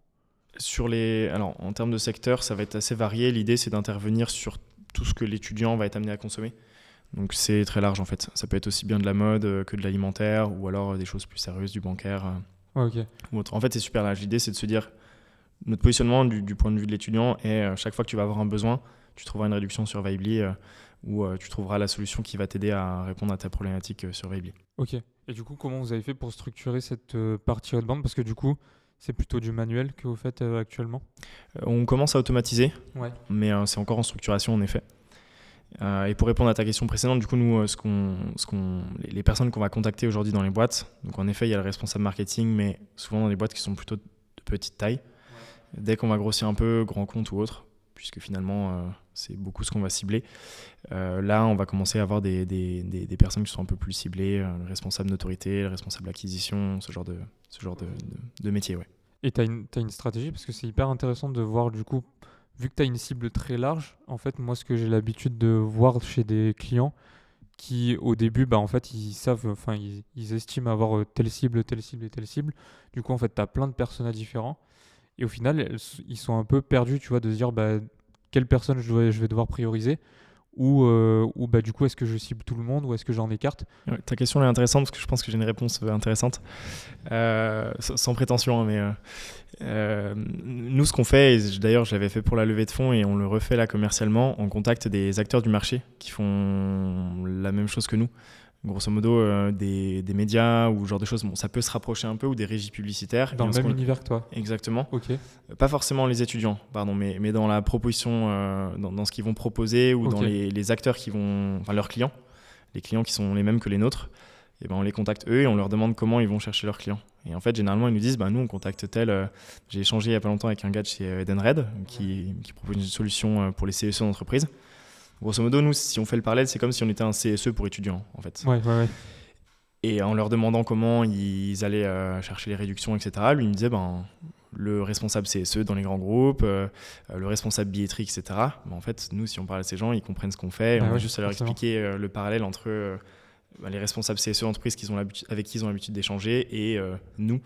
Alors, en termes de secteur, ça va être assez varié. L'idée, c'est d'intervenir sur tout ce que l'étudiant va être amené à consommer. Donc, c'est très large en fait. Ça peut être aussi bien de la mode que de l'alimentaire ou alors des choses plus sérieuses, du bancaire. Ok. Ou autre. En fait, c'est super large. L'idée, c'est de se dire, notre positionnement du point de vue de l'étudiant est chaque fois que tu vas avoir un besoin, tu trouveras une réduction sur Vibely ou tu trouveras la solution qui va t'aider à répondre à ta problématique sur Vibely. Ok. Et du coup, comment vous avez fait pour structurer cette partie outbound? Parce que du coup, c'est plutôt du manuel que vous faites actuellement? On commence à automatiser, ouais. Mais c'est encore en structuration en effet. Et pour répondre à ta question précédente, du coup, nous, les personnes qu'on va contacter aujourd'hui dans les boîtes, donc en effet, il y a le responsable marketing, mais souvent dans des boîtes qui sont plutôt de petite taille. Ouais. Dès qu'on va grossir un peu, grand compte ou autre, puisque finalement, c'est beaucoup ce qu'on va cibler, là, on va commencer à avoir des personnes qui sont un peu plus ciblées, le responsable d'autorité, le responsable d'acquisition, ce genre de métier, ouais. Et tu as une stratégie, parce que c'est hyper intéressant de voir du coup, vu que tu as une cible très large, en fait, moi, ce que j'ai l'habitude de voir chez des clients qui, au début, en fait, ils savent, enfin, ils estiment avoir telle cible et telle cible. Du coup, en fait, tu as plein de personas différents. Et au final, ils sont un peu perdus, tu vois, de se dire quelle personne je vais devoir prioriser ou du coup, est-ce que je cible tout le monde ou est-ce que j'en écarte? Ouais, ta question est intéressante parce que je pense que j'ai une réponse intéressante. Sans prétention, hein, mais nous, ce qu'on fait, et d'ailleurs, je l'avais fait pour la levée de fonds et on le refait là commercialement, on contacte des acteurs du marché qui font la même chose que nous. Grosso modo, des médias ou ce genre de choses, ça peut se rapprocher un peu, ou des régies publicitaires. Dans le même univers que toi. Exactement. Ok. Pas forcément les étudiants, pardon, mais dans la proposition, dans ce qu'ils vont proposer ou dans les acteurs qui vont, enfin leurs clients, les clients qui sont les mêmes que les nôtres, et on les contacte eux et on leur demande comment ils vont chercher leurs clients. Et en fait, généralement, ils nous disent, nous, on contacte tel. J'ai échangé il y a pas longtemps avec un gars de chez Edenred qui propose une solution pour les CSE d'entreprise. Grosso modo, nous, si on fait le parallèle, c'est comme si on était un CSE pour étudiants, en fait. Ouais. Et en leur demandant comment ils allaient chercher les réductions, etc., lui, il me disait, le responsable CSE dans les grands groupes, le responsable billetterie, etc. En fait, nous, si on parle à ces gens, ils comprennent ce qu'on fait. Et on va juste à leur expliquer le parallèle entre les responsables CSE d'entreprise avec qui ils ont l'habitude d'échanger et nous,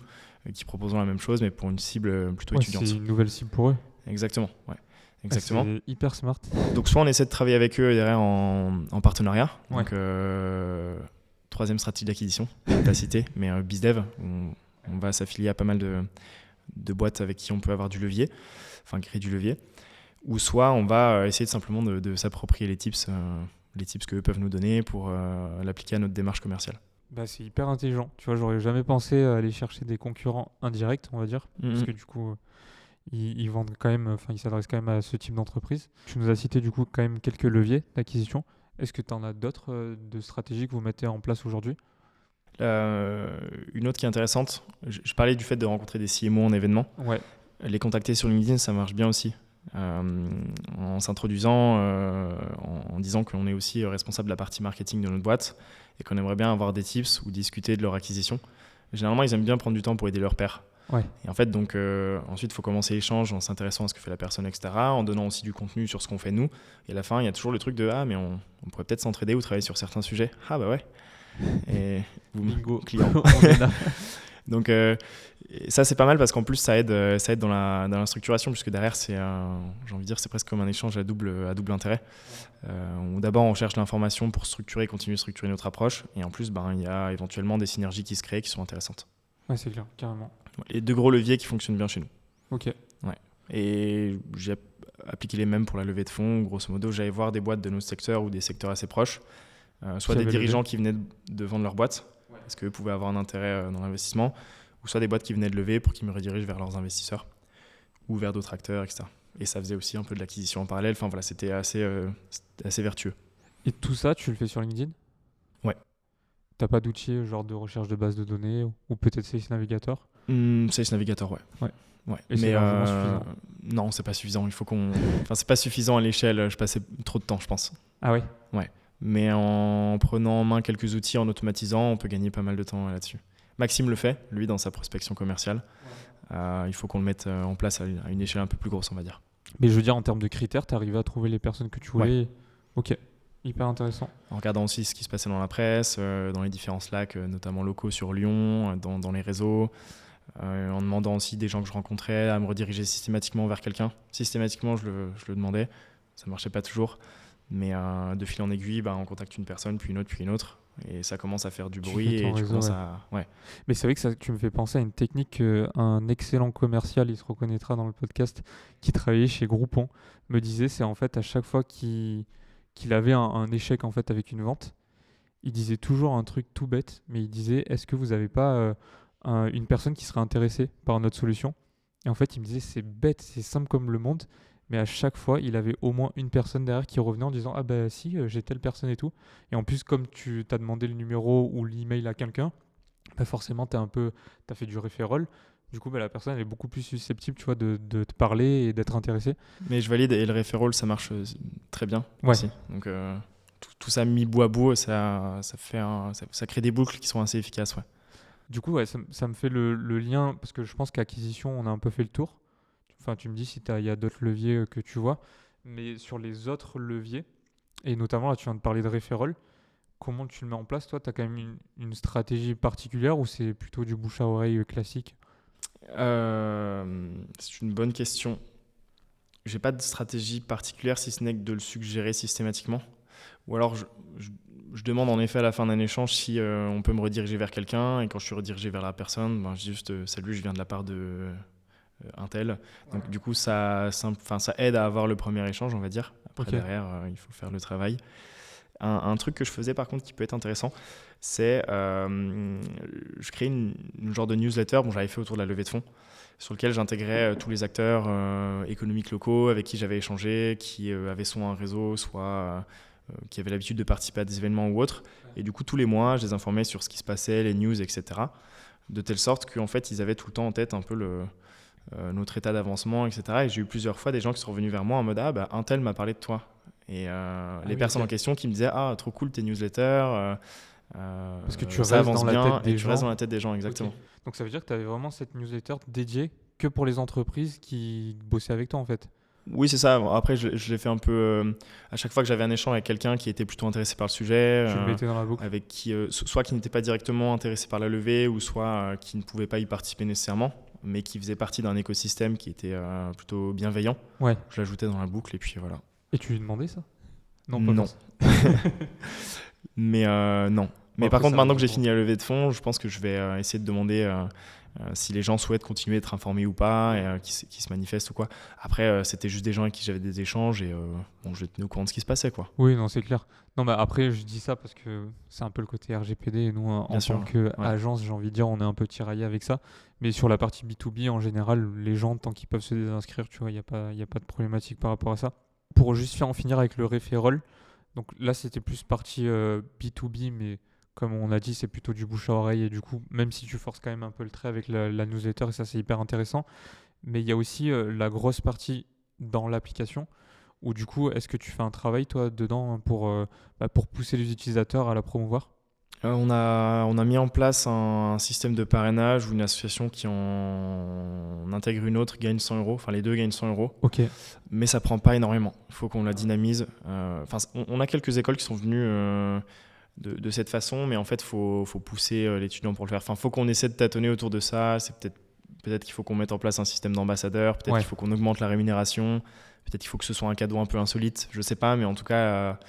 qui proposons la même chose, mais pour une cible plutôt étudiante. C'est une nouvelle cible pour eux. Exactement, ouais. Exactement. C'est hyper smart. Donc soit on essaie de travailler avec eux derrière en partenariat. Ouais. Donc troisième stratégie d'acquisition, t'as cité, mais BizDev, on va s'affilier à pas mal de boîtes avec qui on peut avoir du levier, enfin créer du levier. Ou soit on va essayer simplement de s'approprier les tips qu'eux peuvent nous donner pour l'appliquer à notre démarche commerciale. Bah, c'est hyper intelligent. Tu vois, j'aurais jamais pensé à aller chercher des concurrents indirects, on va dire, parce que du coup, ils vendent quand même, enfin, ils s'adressent quand même à ce type d'entreprise. Tu nous as cité du coup quand même quelques leviers d'acquisition. Est-ce que tu en as d'autres de stratégies que vous mettez en place aujourd'hui ? Une autre qui est intéressante, je parlais du fait de rencontrer des CMO en événement. Ouais. Les contacter sur LinkedIn, ça marche bien aussi. En s'introduisant, en disant qu'on est aussi responsable de la partie marketing de notre boîte et qu'on aimerait bien avoir des tips ou discuter de leur acquisition. Généralement, ils aiment bien prendre du temps pour aider leurs pairs. Ouais. Et en fait, donc, ensuite, il faut commencer l'échange en s'intéressant à ce que fait la personne, etc., en donnant aussi du contenu sur ce qu'on fait nous. Et à la fin, il y a toujours le truc de « Ah, mais on pourrait peut-être s'entraider ou travailler sur certains sujets. » Ah bah ouais. Et Bingo. client. On est là. Donc ça c'est pas mal parce qu'en plus ça aide dans la structuration, puisque derrière c'est j'ai envie de dire c'est presque comme un échange à double intérêt. Où d'abord on cherche l'information pour continuer de structurer notre approche, et en plus il y a éventuellement des synergies qui se créent qui sont intéressantes. Ouais, c'est clair, carrément. Les deux gros leviers qui fonctionnent bien chez nous. Ok. Ouais. Et j'ai appliqué les mêmes pour la levée de fonds. Grosso modo, j'allais voir des boîtes de nos secteurs ou des secteurs assez proches, soit des dirigeants qui venaient de vendre leur boîte, parce qu'eux pouvaient avoir un intérêt dans l'investissement, ou soit des boîtes qui venaient de lever pour qu'ils me redirigent vers leurs investisseurs ou vers d'autres acteurs, etc. Et ça faisait aussi un peu de l'acquisition en parallèle. Enfin voilà, c'était assez vertueux. Et tout ça, tu le fais sur LinkedIn ? Ouais. T'as pas d'outils genre de recherche de base de données ou peut-être Sales Navigator ? Sales Navigator, ouais. Et Mais c'est largement suffisant. Non, c'est pas suffisant. C'est pas suffisant à l'échelle. Je passais trop de temps, je pense. Ah ouais ? Ouais. Mais en prenant en main quelques outils, en automatisant, on peut gagner pas mal de temps là-dessus. Maxime le fait, lui, dans sa prospection commerciale. Il faut qu'on le mette en place à une échelle un peu plus grosse, on va dire. Mais je veux dire, en termes de critères, t'es arrivé à trouver les personnes que tu voulais ? Ouais. Ok, hyper intéressant. En regardant aussi ce qui se passait dans la presse, dans les différents Slack, notamment locaux sur Lyon, dans les réseaux, en demandant aussi des gens que je rencontrais à me rediriger systématiquement vers quelqu'un. Systématiquement, je le demandais. Ça ne marchait pas toujours. Mais de fil en aiguille, on contacte une personne, puis une autre. Et ça commence à faire du bruit et tu commences à... Ouais. Mais c'est vrai que tu me fais penser à une technique qu'un excellent commercial, il se reconnaîtra dans le podcast, qui travaillait chez Groupon, me disait, c'est en fait à chaque fois qu'il avait un échec en fait avec une vente, il disait toujours un truc tout bête, mais il disait, est-ce que vous n'avez pas une personne qui serait intéressée par notre solution ? Et en fait, il me disait, c'est bête, c'est simple comme le monde, mais à chaque fois, il avait au moins une personne derrière qui revenait en disant « Ah bah si, j'ai telle personne et tout ». Et en plus, comme tu t'as demandé le numéro ou l'email à quelqu'un, forcément, t'as fait du referral. Du coup, la personne elle est beaucoup plus susceptible, tu vois, de te parler et d'être intéressée. Mais je valide, et le referral, ça marche très bien aussi. Donc tout ça mis bout à bout, ça crée des boucles qui sont assez efficaces. Ouais. Du coup, ça me fait le lien, parce que je pense qu'acquisition, on a un peu fait le tour. Enfin, tu me dis si il y a d'autres leviers que tu vois. Mais sur les autres leviers, et notamment là, tu viens de parler de referral, comment tu le mets en place ? Toi, tu as quand même une stratégie particulière ou c'est plutôt du bouche à oreille classique ? C'est une bonne question. J'ai pas de stratégie particulière, si ce n'est que de le suggérer systématiquement. Ou alors, je demande en effet à la fin d'un échange si on peut me rediriger vers quelqu'un. Et quand je suis redirigé vers la personne, je dis juste « Salut, je viens de la part de... » un tel. Donc du coup ça aide à avoir le premier échange, on va dire. Après derrière il faut faire le travail. Un truc que je faisais par contre qui peut être intéressant, c'est je crée une genre de newsletter, j'avais fait autour de la levée de fonds, sur lequel j'intégrais tous les acteurs économiques locaux avec qui j'avais échangé, qui avaient soit un réseau, soit qui avaient l'habitude de participer à des événements ou autres. Et du coup tous les mois je les informais sur ce qui se passait, les news, etc. De telle sorte qu'en fait ils avaient tout le temps en tête un peu notre état d'avancement, etc. Et j'ai eu plusieurs fois des gens qui sont revenus vers moi en mode « Ah, un tel m'a parlé de toi ». Et les personnes en question qui me disaient « Ah, trop cool tes newsletters ». Parce que tu restes avance dans la bien tête des et tu gens. restes dans la tête des gens, exactement. Okay. Donc ça veut dire que tu avais vraiment cette newsletter dédiée que pour les entreprises qui bossaient avec toi en fait. Oui, c'est ça. Après, je l'ai fait un peu... à chaque fois que j'avais un échange avec quelqu'un qui était plutôt intéressé par le sujet, tu le mettais dans la boucle. avec qui, soit qui n'était pas directement intéressé par la levée, ou soit qui ne pouvait pas y participer nécessairement, mais qui faisait partie d'un écosystème qui était plutôt bienveillant. Ouais. Je l'ajoutais dans la boucle et puis voilà. Et tu lui demandais ça? Pas Non. forcément. Mais non. Mais Bon, par après, contre, ça maintenant que reste j'ai fini la levée de fonds, je pense que je vais essayer de demander si les gens souhaitent continuer d'être informés ou pas, et qui se manifestent ou quoi. Après, c'était juste des gens avec qui j'avais des échanges et je les tenais au courant de ce qui se passait, quoi. Oui, non, c'est clair. Non, mais après, je dis ça parce que c'est un peu le côté RGPD et nous, en Bien sûr, tant qu'agence, j'ai envie de dire, on est un peu tiraillé avec ça. Mais sur la partie B2B, en général, les gens, tant qu'ils peuvent se désinscrire, tu vois, il n'y a pas de problématique par rapport à ça. Pour juste en finir avec le referral, donc là, c'était plus partie B2B, mais comme on a dit, c'est plutôt du bouche à oreille. Et du coup, même si tu forces quand même un peu le trait avec la newsletter, et ça, c'est hyper intéressant. Mais il y a aussi la grosse partie dans l'application où du coup, est-ce que tu fais un travail, toi, dedans pour pousser les utilisateurs à la promouvoir? On a mis en place un système de parrainage où une association qui en intègre une autre gagne 100 euros. Enfin, les deux gagnent 100 euros. Ok. Mais ça prend pas énormément. Il faut qu'on la dynamise. On a quelques écoles qui sont venues de cette façon, mais en fait, faut pousser l'étudiant pour le faire. Enfin, faut qu'on essaie de tâtonner autour de ça. C'est peut-être qu'il faut qu'on mette en place un système d'ambassadeurs. Peut-être qu'il faut qu'on augmente la rémunération. Peut-être qu'il faut que ce soit un cadeau un peu insolite. Je sais pas, mais en tout cas,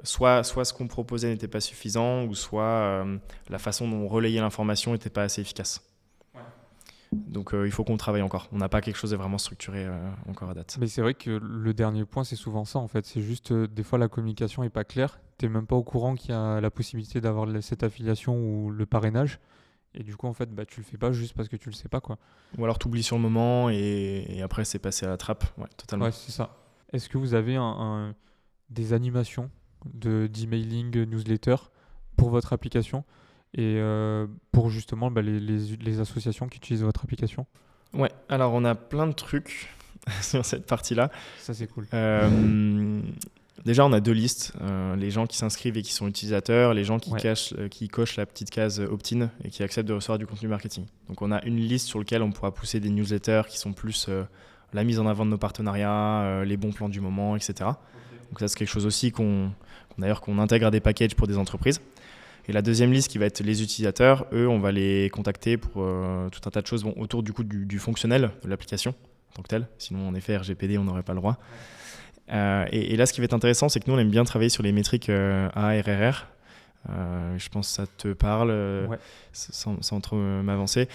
soit ce qu'on proposait n'était pas suffisant, ou soit la façon dont on relayait l'information n'était pas assez efficace. Donc il faut qu'on travaille encore. On n'a pas quelque chose de vraiment structuré encore à date. Mais c'est vrai que le dernier point, c'est souvent ça en fait. C'est juste des fois la communication est pas claire. Tu n'es même pas au courant qu'il y a la possibilité d'avoir cette affiliation ou le parrainage. Et du coup, en fait, tu le fais pas juste parce que tu le sais pas, quoi. Ou alors tu oublies sur le moment et après c'est passé à la trappe. Ouais, totalement. Ouais, c'est ça. Est-ce que vous avez des animations d'emailing, newsletter pour votre application et pour justement les associations qui utilisent votre application? Ouais, alors on a plein de trucs sur cette partie-là. Ça, c'est cool. Déjà, on a deux listes. Les gens qui s'inscrivent et qui sont utilisateurs, les gens qui cochent la petite case opt-in et qui acceptent de recevoir du contenu marketing. Donc on a une liste sur laquelle on pourra pousser des newsletters qui sont plus la mise en avant de nos partenariats, les bons plans du moment, etc. Donc ça, c'est quelque chose aussi qu'on intègre à des packages pour des entreprises. Et la deuxième liste qui va être les utilisateurs, eux, on va les contacter pour tout un tas de choses autour du coup du fonctionnel de l'application en tant que tel. Sinon, en effet, RGPD, on n'aurait pas le droit. Et là, ce qui va être intéressant, c'est que nous, on aime bien travailler sur les métriques ARRR. Je pense que ça te parle, sans trop m'avancer.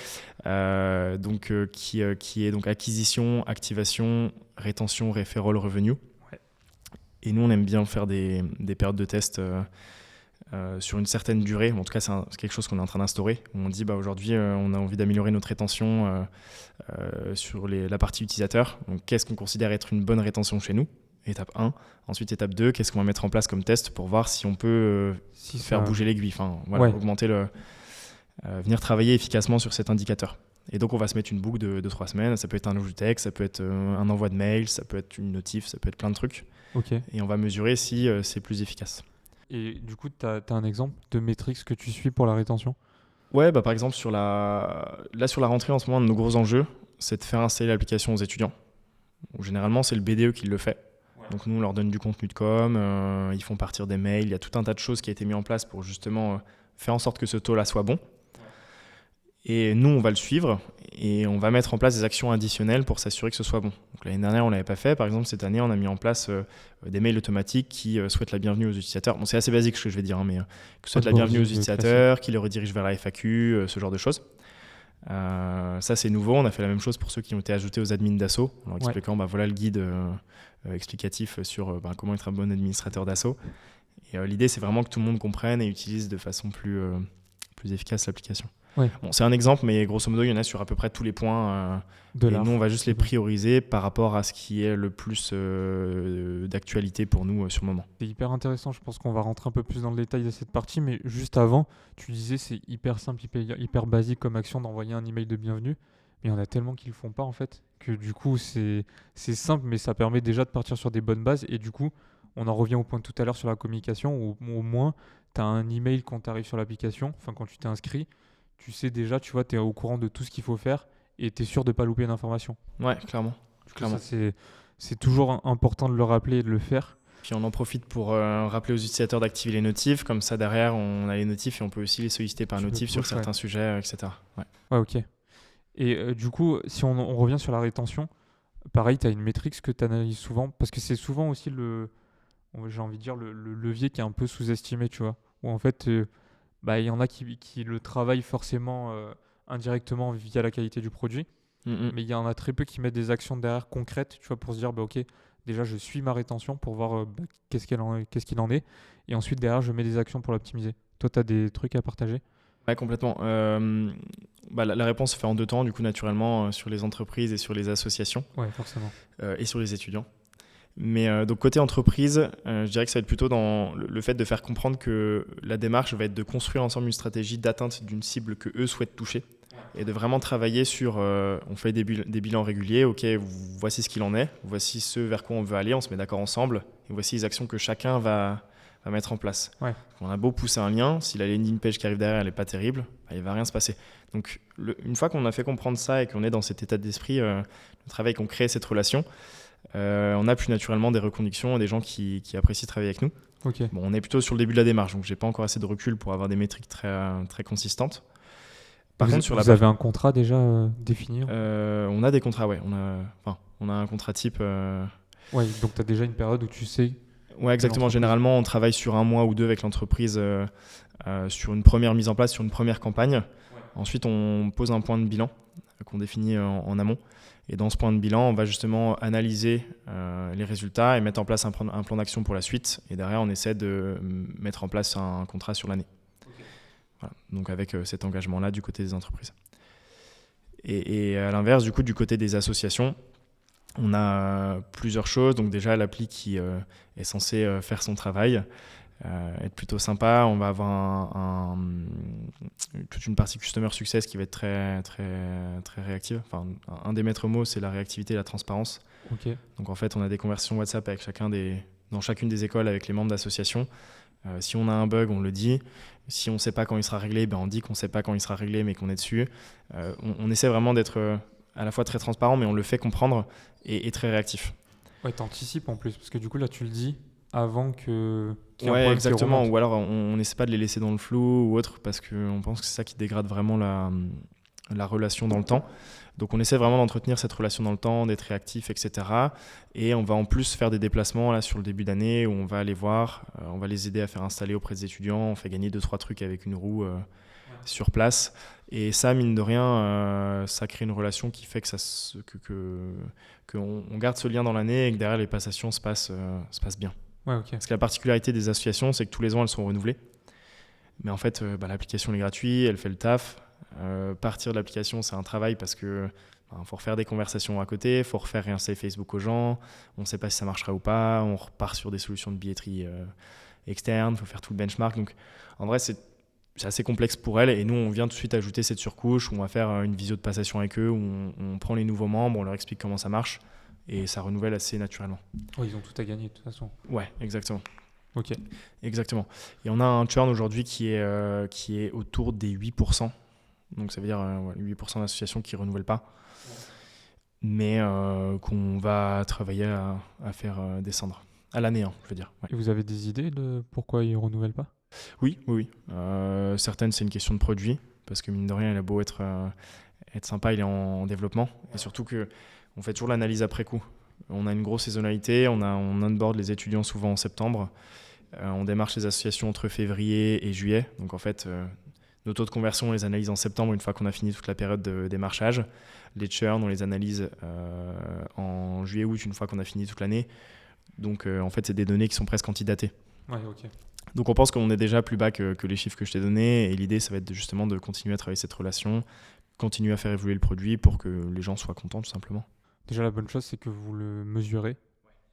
Qui est donc acquisition, activation, rétention, referral, revenu. Ouais. Et nous, on aime bien faire des périodes de test sur une certaine durée. En tout cas, c'est quelque chose qu'on est en train d'instaurer. On dit aujourd'hui, on a envie d'améliorer notre rétention sur la partie utilisateur. Donc, qu'est-ce qu'on considère être une bonne rétention chez nous ? Étape 1. Ensuite, étape 2, qu'est-ce qu'on va mettre en place comme test pour voir si on peut faire bouger l'aiguille, augmenter venir travailler efficacement sur cet indicateur. Et donc, on va se mettre une boucle de 3 semaines. Ça peut être un nouveau texte, ça peut être un envoi de mail, ça peut être une notif, ça peut être plein de trucs. Okay. Et on va mesurer si c'est plus efficace. Et du coup, tu as un exemple de métriques que tu suis pour la rétention ? Ouais, par exemple, sur la rentrée, en ce moment, un de nos gros enjeux, c'est de faire installer l'application aux étudiants. Généralement, c'est le BDE qui le fait. Donc nous, on leur donne du contenu de com, ils font partir des mails, il y a tout un tas de choses qui a été mis en place pour justement faire en sorte que ce taux-là soit bon. Et nous, on va le suivre et on va mettre en place des actions additionnelles pour s'assurer que ce soit bon. Donc, l'année dernière, on ne l'avait pas fait. Par exemple, cette année, on a mis en place des mails automatiques qui souhaitent la bienvenue aux utilisateurs. Bon, c'est assez basique ce que je vais dire, mais qui souhaitent la bienvenue aux utilisateurs, qui les redirigent vers la FAQ, ce genre de choses. Ça, c'est nouveau. On a fait la même chose pour ceux qui ont été ajoutés aux admins d'Asso, en leur expliquant voilà le guide explicatif sur comment être un bon administrateur d'Asso. Et l'idée, c'est vraiment que tout le monde comprenne et utilise de façon plus efficace l'application. Ouais. Bon, c'est un exemple, mais grosso modo, il y en a sur à peu près tous les points. Et nous, on va juste les prioriser par rapport à ce qui est le plus d'actualité pour nous sur le moment. C'est hyper intéressant. Je pense qu'on va rentrer un peu plus dans le détail de cette partie. Mais juste avant, tu disais c'est hyper simple, hyper basique comme action d'envoyer un email de bienvenue. Mais il y en a tellement qui ne le font pas, en fait, que du coup, c'est simple, mais ça permet déjà de partir sur des bonnes bases. Et du coup, on en revient au point de tout à l'heure sur la communication, où au moins, tu as un email quand tu arrives sur l'application, enfin quand tu t'es inscrit. Tu sais déjà, tu vois, tu es au courant de tout ce qu'il faut faire et tu es sûr de ne pas louper une information. Ouais, clairement. Ça, c'est toujours important de le rappeler et de le faire. Puis on en profite pour rappeler aux utilisateurs d'activer les notifs. Comme ça, derrière, on a les notifs et on peut aussi les solliciter par notif sur certains sujets, etc. Ouais, ok. Et du coup, si on revient sur la rétention, pareil, tu as une métrique que tu analyses souvent, parce que c'est souvent aussi j'ai envie de dire, le levier qui est un peu sous-estimé, tu vois. Où en fait, il y en a qui le travaillent forcément indirectement via la qualité du produit, mais il y en a très peu qui mettent des actions derrière concrètes, tu vois, pour se dire, ok, déjà je suis ma rétention pour voir qu'est-ce qu'il en est, et ensuite derrière je mets des actions pour l'optimiser. Toi, tu as des trucs à partager? Ouais, complètement. La réponse se fait en 2 temps, du coup, naturellement, sur les entreprises et sur les associations, Ouais, forcément. et sur les étudiants. Mais donc, côté entreprise, je dirais que ça va être plutôt dans le fait de faire comprendre que la démarche va être de construire ensemble une stratégie d'atteinte d'une cible que eux souhaitent toucher et de vraiment travailler sur, on fait des bilans réguliers, ok, voici ce qu'il en est, voici ce vers quoi on veut aller, on se met d'accord ensemble, et voici les actions que chacun va mettre en place. Ouais. On a beau pousser un lien, si la landing page qui arrive derrière elle n'est pas terrible, il ne va rien se passer. Donc une fois qu'on a fait comprendre ça et qu'on est dans cet état d'esprit, le travail qu'on crée cette relation, on a plus naturellement des reconductions et des gens qui apprécient travailler avec nous. Okay. Bon, on est plutôt sur le début de la démarche, donc j'ai pas encore assez de recul pour avoir des métriques très consistantes. Par contre, vous avez un contrat déjà défini? On a des contrats, ouais. On a un contrat type. Ouais, donc tu as déjà une période où tu sais. Ouais, exactement. Généralement, on travaille sur 1 mois ou 2 avec l'entreprise sur une première mise en place, sur une première campagne. Ouais. Ensuite, on pose un point de bilan qu'on définit en amont. Et dans ce point de bilan, on va justement analyser les résultats et mettre en place un plan d'action pour la suite. Et derrière, on essaie de mettre en place un contrat sur l'année. Okay. Voilà. Donc avec cet engagement-là du côté des entreprises. Et à l'inverse, du coup, du côté des associations, on a plusieurs choses. Donc déjà, l'appli qui est censée faire son travail, être plutôt sympa. On va avoir toute une partie Customer Success qui va être très réactive. Enfin, un des maîtres mots, c'est la réactivité et la transparence. Okay. Donc en fait, on a des conversations WhatsApp avec dans chacune des écoles avec les membres d'association. Si on a un bug, on le dit. Si on ne sait pas quand il sera réglé, on dit qu'on ne sait pas quand il sera réglé, mais qu'on est dessus. On essaie vraiment d'être à la fois très transparent, mais on le fait comprendre et très réactif. Ouais, t'anticipes en plus, parce que du coup, là, tu le dis avant que... Ouais, exactement. Ou alors, on n'essaie pas de les laisser dans le flou ou autre, parce qu'on pense que c'est ça qui dégrade vraiment la relation dans le temps. Donc, on essaie vraiment d'entretenir cette relation dans le temps, d'être réactif, etc. Et on va en plus faire des déplacements là, sur le début d'année où on va aller voir, on va les aider à faire installer auprès des étudiants, on fait gagner 2-3 trucs avec une roue sur place. Et ça, mine de rien, ça crée une relation qui fait qu'on garde ce lien dans l'année et que derrière les passations se passent bien. Ouais, okay. Parce que la particularité des associations, c'est que tous les ans, elles sont renouvelées. Mais en fait, l'application est gratuite, elle fait le taf. Partir de l'application, c'est un travail parce que faut refaire des conversations à côté, il faut refaire réinstaller Facebook aux gens, on ne sait pas si ça marchera ou pas, on repart sur des solutions de billetterie externes, il faut faire tout le benchmark. Donc en vrai, c'est assez complexe pour elles et nous, on vient tout de suite ajouter cette surcouche où on va faire une visio de passation avec eux, où on prend les nouveaux membres, on leur explique comment ça marche et ça renouvelle assez naturellement. Ouais, ils ont tout à gagner de toute façon. Ouais, exactement. Ok. Exactement. Et on a un churn aujourd'hui qui est autour des 8%. Donc ça veut dire 8% d'associations qui ne renouvellent pas, mais qu'on va travailler à faire descendre à l'année, je veux dire. Ouais. Et vous avez des idées de pourquoi ils ne renouvellent pas ? Oui. Certaines, c'est une question de produit, parce que mine de rien, il a beau être sympa, il est en développement, et surtout qu'on fait toujours l'analyse après coup. On a une grosse saisonnalité, on onboard les étudiants souvent en septembre, on démarche les associations entre février et juillet, donc en fait... Nos taux de conversion, on les analyse en septembre, une fois qu'on a fini toute la période de démarchage. Les churn, on les analyse en juillet-août, une fois qu'on a fini toute l'année. Donc, en fait, c'est des données qui sont presque antidatées. Ouais, ok. Donc, on pense qu'on est déjà plus bas que les chiffres que je t'ai donnés. Et l'idée, ça va être justement de continuer à travailler cette relation, continuer à faire évoluer le produit pour que les gens soient contents, tout simplement. Déjà, la bonne chose, c'est que vous le mesurez.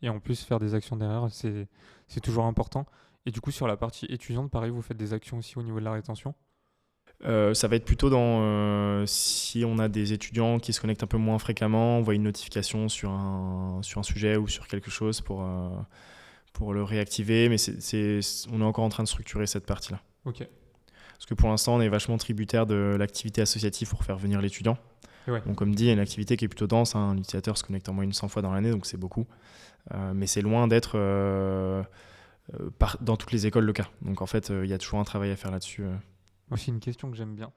Et en plus, faire des actions derrière, c'est toujours important. Et du coup, sur la partie étudiante, pareil, vous faites des actions aussi au niveau de la rétention ? Ça va être plutôt dans si on a des étudiants qui se connectent un peu moins fréquemment, on voit une notification sur un sujet ou sur quelque chose pour le réactiver, mais on est encore en train de structurer cette partie-là. Ok. Parce que pour l'instant, on est vachement tributaire de l'activité associative pour faire venir l'étudiant. Ouais. Donc comme dit, il y a une activité qui est plutôt dense, l'utilisateur se connecte en moyenne 100 fois dans l'année, donc c'est beaucoup. Mais c'est loin d'être dans toutes les écoles le cas. Donc en fait, il y a toujours un travail à faire là-dessus. Aussi une question que j'aime bien,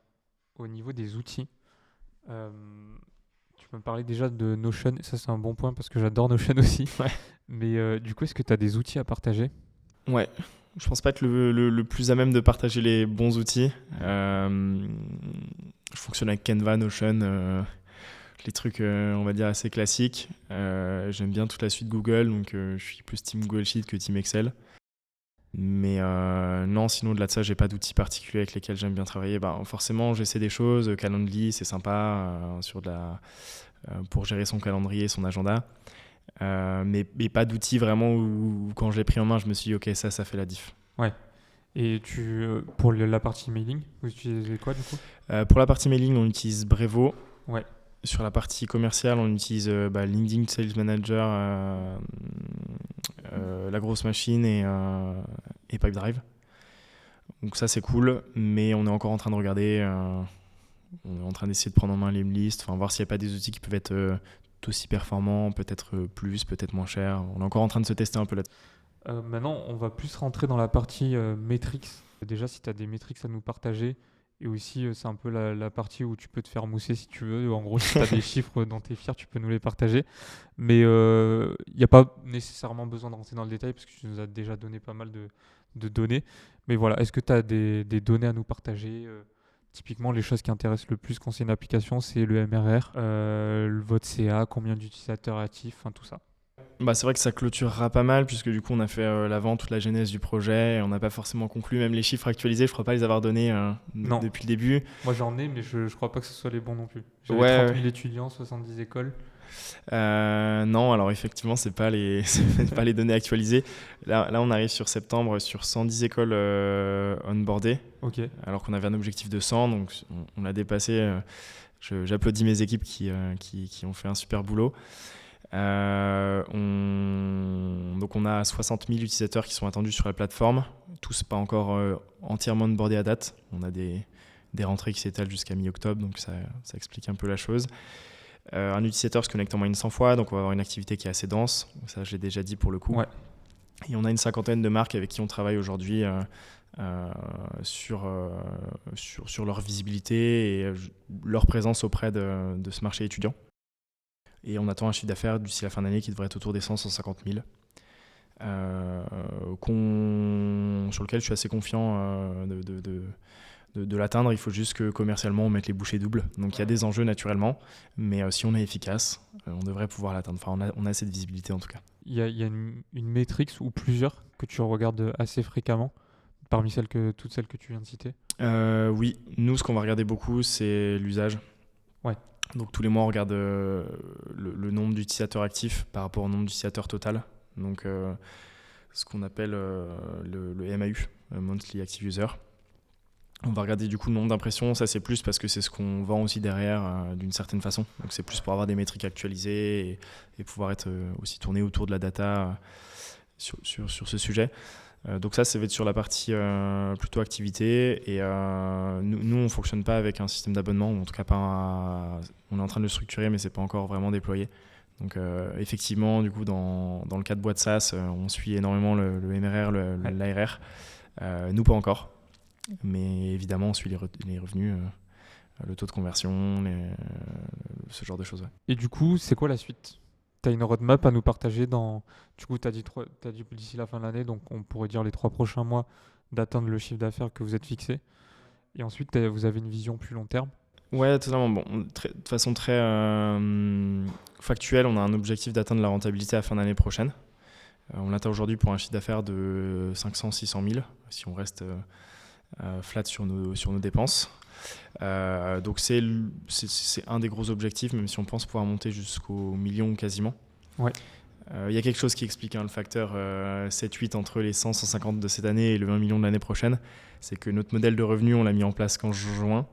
au niveau des outils, Tu peux me parler déjà de Notion, et ça c'est un bon point parce que j'adore Notion aussi. Ouais. Mais du coup, est-ce que tu as des outils à partager? Ouais, je pense pas être le plus à même de partager les bons outils. Je fonctionne avec Canva, Notion, les trucs, on va dire, assez classiques. J'aime bien toute la suite Google, donc je suis plus team Google Sheet que team Excel. Mais non, sinon, au-delà de ça, j'ai pas d'outils particuliers avec lesquels j'aime bien travailler. Ben, forcément, j'essaie des choses. Calendly, c'est sympa pour gérer son calendrier, son agenda. Mais pas d'outils vraiment où quand je l'ai pris en main, je me suis dit, ok, ça fait la diff. Ouais. Et pour la partie mailing, vous utilisez quoi du coup? Pour la partie mailing, on utilise Brevo. Ouais. Sur la partie commerciale, on utilise LinkedIn Sales Manager, la grosse machine et Pipedrive. Donc ça, c'est cool, mais on est encore en train de regarder. On est en train d'essayer de prendre en main les listes, voir s'il n'y a pas des outils qui peuvent être aussi performants, peut-être plus, peut-être moins chers. On est encore en train de se tester un peu là-dessus. Maintenant, on va plus rentrer dans la partie metrics. Déjà, si tu as des metrics à nous partager, et aussi, c'est un peu la partie où tu peux te faire mousser si tu veux. En gros, si tu as des chiffres dont tu es fier, tu peux nous les partager. Mais il n'y a pas nécessairement besoin de rentrer dans le détail parce que tu nous as déjà donné pas mal de données. Mais voilà, est-ce que tu as des données à nous partager typiquement, les choses qui intéressent le plus quand c'est une application, c'est le MRR, votre CA, combien d'utilisateurs actifs, tout ça. C'est vrai que ça clôturera pas mal puisque du coup on a fait la vente, toute la genèse du projet et on n'a pas forcément conclu, même les chiffres actualisés, je ne crois pas les avoir donnés depuis le début. Moi j'en ai mais je ne crois pas que ce soit les bons non plus. J'avais Ouais, 30 000 étudiants, 70 écoles. Non, alors effectivement c'est pas les données actualisées. Là on arrive sur septembre sur 110 écoles onboardées, okay. Alors qu'on avait un objectif de 100, donc on l'a dépassé. J'applaudis mes équipes qui ont fait un super boulot. Donc on a 60 000 utilisateurs qui sont attendus sur la plateforme, tous pas encore entièrement onboardés à date. On a des rentrées qui s'étalent jusqu'à mi-octobre, donc ça explique un peu la chose. Un utilisateur se connecte en moyenne 100 fois, donc on va avoir une activité qui est assez dense, ça je l'ai déjà dit pour le coup. Ouais. Et on a une cinquantaine de marques avec qui on travaille aujourd'hui sur leur visibilité et leur présence auprès de ce marché étudiant. Et on attend un chiffre d'affaires d'ici la fin d'année qui devrait être autour des 100-150 000, sur lequel je suis assez confiant de l'atteindre. Il faut juste que commercialement on mette les bouchées doubles. Donc il y a des enjeux naturellement, mais si on est efficace, on devrait pouvoir l'atteindre. On a cette visibilité en tout cas. Il y a une métrique ou plusieurs que tu regardes assez fréquemment parmi toutes celles que tu viens de citer? Oui, nous ce qu'on va regarder beaucoup c'est l'usage. Ouais. Donc tous les mois on regarde le nombre d'utilisateurs actifs par rapport au nombre d'utilisateurs total. Donc ce qu'on appelle le MAU, Monthly Active User. On va regarder du coup le nombre d'impressions, ça c'est plus parce que c'est ce qu'on vend aussi derrière d'une certaine façon. Donc c'est plus pour avoir des métriques actualisées et pouvoir être aussi tourné autour de la data sur ce sujet. Donc ça va être sur la partie plutôt activité. Et nous on ne fonctionne pas avec un système d'abonnement, ou en tout cas on est en train de le structurer mais c'est pas encore vraiment déployé. Donc effectivement du coup dans le cas de boîte SaaS, on suit énormément le MRR, l'ARR. Nous pas encore. Mais évidemment, on suit les revenus, le taux de conversion, ce genre de choses. Ouais. Et du coup, c'est quoi la suite? Tu as une roadmap à nous partager Du coup, tu as dit d'ici la fin de l'année, donc on pourrait dire les 3 prochains mois d'atteindre le chiffre d'affaires que vous êtes fixé. Et ensuite, vous avez une vision plus long terme? Ouais, totalement. Bon, de façon très factuelle, on a un objectif d'atteindre la rentabilité à la fin d'année prochaine. On l'atteint aujourd'hui pour un chiffre d'affaires de 500-600 000, si on reste... flat sur nos dépenses. Donc c'est un des gros objectifs, même si on pense pouvoir monter jusqu'au million quasiment. Ouais. Y a quelque chose qui explique le facteur 7-8 entre les 100-150 de cette année et le 1 million de l'année prochaine. C'est que notre modèle de revenu, on l'a mis en place qu'en juin,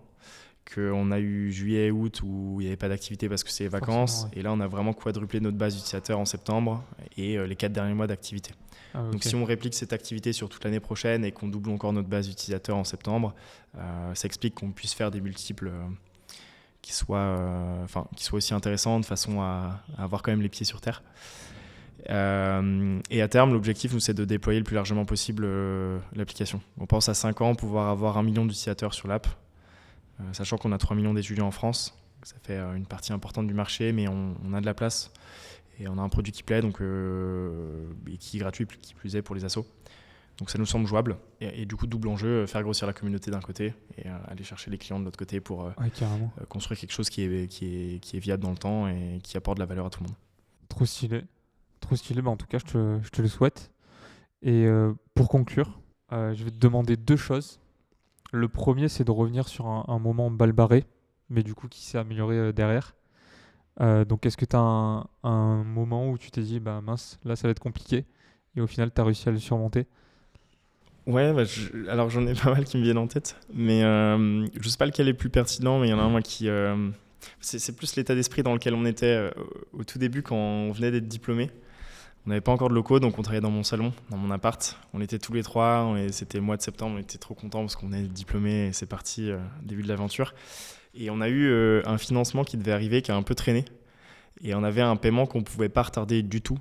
qu'on a eu juillet et août où il n'y avait pas d'activité parce que c'est les vacances. Ouais. Et là, on a vraiment quadruplé notre base d'utilisateurs en septembre et les 4 derniers mois d'activité. Ah, okay. Donc si on réplique cette activité sur toute l'année prochaine et qu'on double encore notre base d'utilisateurs en septembre, ça explique qu'on puisse faire des multiples qui soient aussi intéressants de façon à avoir quand même les pieds sur terre. Et à terme, l'objectif, nous, c'est de déployer le plus largement possible l'application. On pense à 5 ans pouvoir avoir 1 million d'utilisateurs sur l'app, sachant qu'on a 3 millions d'étudiants en France. ça fait une partie importante du marché, mais on a de la place et on a un produit qui plaît, donc, et qui est gratuit, qui plus est pour les assos. Donc ça nous semble jouable. Et du coup, double enjeu, faire grossir la communauté d'un côté et aller chercher les clients de l'autre côté pour construire quelque chose qui est viable dans le temps et qui apporte de la valeur à tout le monde. Trop stylé. Trop stylé. En tout cas, je te le souhaite. Et pour conclure, je vais te demander 2 choses. Le premier, c'est de revenir sur un moment mal barré, mais du coup qui s'est amélioré derrière. Donc est-ce que tu as un moment où tu t'es dit, mince, là ça va être compliqué, et au final tu as réussi à le surmonter? Ouais, alors j'en ai pas mal qui me viennent en tête, mais je sais pas lequel est le plus pertinent, mais il y en a un moi qui... c'est plus l'état d'esprit dans lequel on était au tout début quand on venait d'être diplômé. On n'avait pas encore de locaux, donc on travaillait dans mon salon, dans mon appart. On était tous les 3, c'était le mois de septembre, on était trop contents parce qu'on venait d'être diplômé et c'est parti, début de l'aventure. Et on a eu un financement qui devait arriver, qui a un peu traîné. Et on avait un paiement qu'on ne pouvait pas retarder du tout,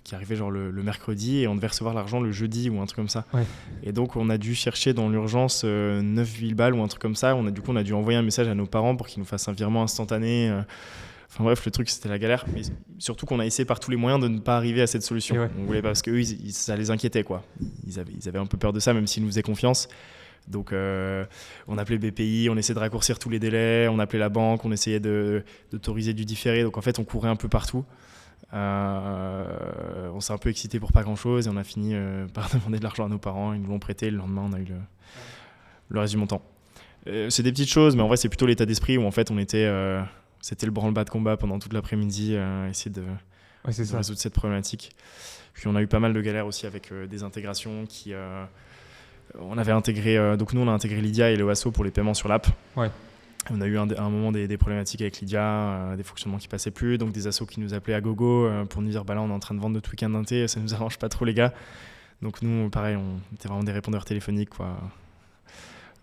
qui arrivait genre le mercredi, et on devait recevoir l'argent le jeudi ou un truc comme ça. Ouais. Et donc on a dû chercher dans l'urgence 9000 balles ou un truc comme ça. Du coup on a dû envoyer un message à nos parents pour qu'ils nous fassent un virement instantané. Enfin bref, le truc c'était la galère. Mais surtout qu'on a essayé par tous les moyens de ne pas arriver à cette solution. Ouais. On voulait pas, parce qu'eux, ça les inquiétait, quoi. Ils avaient un peu peur de ça, même s'ils nous faisaient confiance. Donc on appelait BPI, on essayait de raccourcir tous les délais, on appelait la banque, on essayait d'autoriser du différé. Donc en fait on courait un peu partout. On s'est un peu excité pour pas grand chose et on a fini par demander de l'argent à nos parents. Ils nous l'ont prêté, le lendemain on a eu le reste du montant. C'est des petites choses, mais en vrai c'est plutôt l'état d'esprit où en fait on était, c'était le branle-bas de combat pendant toute l'après-midi, essayer de résoudre cette problématique. Puis on a eu pas mal de galères aussi avec des intégrations qui... on avait intégré, donc nous on a intégré Lydia et le Oasso pour les paiements sur l'app. Ouais. On a eu un moment des problématiques avec Lydia, des fonctionnements qui passaient plus, donc des assos qui nous appelaient à gogo pour nous dire là on est en train de vendre notre week-end d'inté, ça nous arrange pas trop les gars. Donc nous pareil, on était vraiment des répondeurs téléphoniques quoi.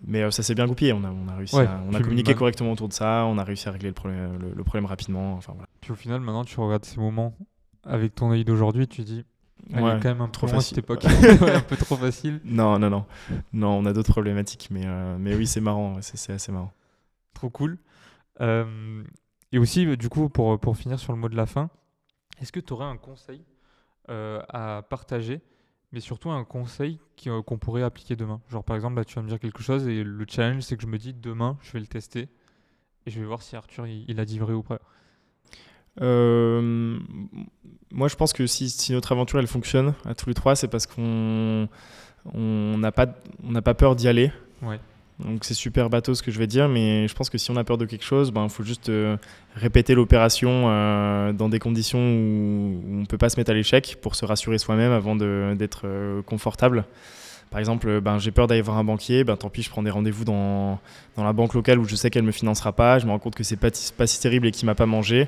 Mais ça s'est bien goupillé, on a réussi, on a communiqué correctement autour de ça, on a réussi à régler le problème rapidement. Enfin, voilà. Puis au final maintenant tu regardes ces moments avec ton œil d'aujourd'hui, tu dis il est quand même un peu trop facile. Cette époque. Un peu trop facile. Non, on a d'autres problématiques, mais oui, c'est marrant, c'est assez marrant. Trop cool. Et aussi, du coup, pour finir sur le mot de la fin, est-ce que tu aurais un conseil à partager, mais surtout un conseil qu'on pourrait appliquer demain? Genre, par exemple, là, tu vas me dire quelque chose et le challenge, c'est que je me dis demain, je vais le tester et je vais voir si Arthur, il a dit vrai ou pas. Moi, je pense que si notre aventure elle fonctionne à tous les 3, c'est parce qu'on n'a pas peur d'y aller. Ouais. Donc c'est super bateau ce que je vais dire, mais je pense que si on a peur de quelque chose, il faut juste répéter l'opération dans des conditions où on ne peut pas se mettre à l'échec pour se rassurer soi-même avant d'être confortable. Par exemple, j'ai peur d'aller voir un banquier, tant pis, je prends des rendez-vous dans la banque locale où je sais qu'elle ne me financera pas, je me rends compte que c'est pas si terrible et qu'il ne m'a pas mangé.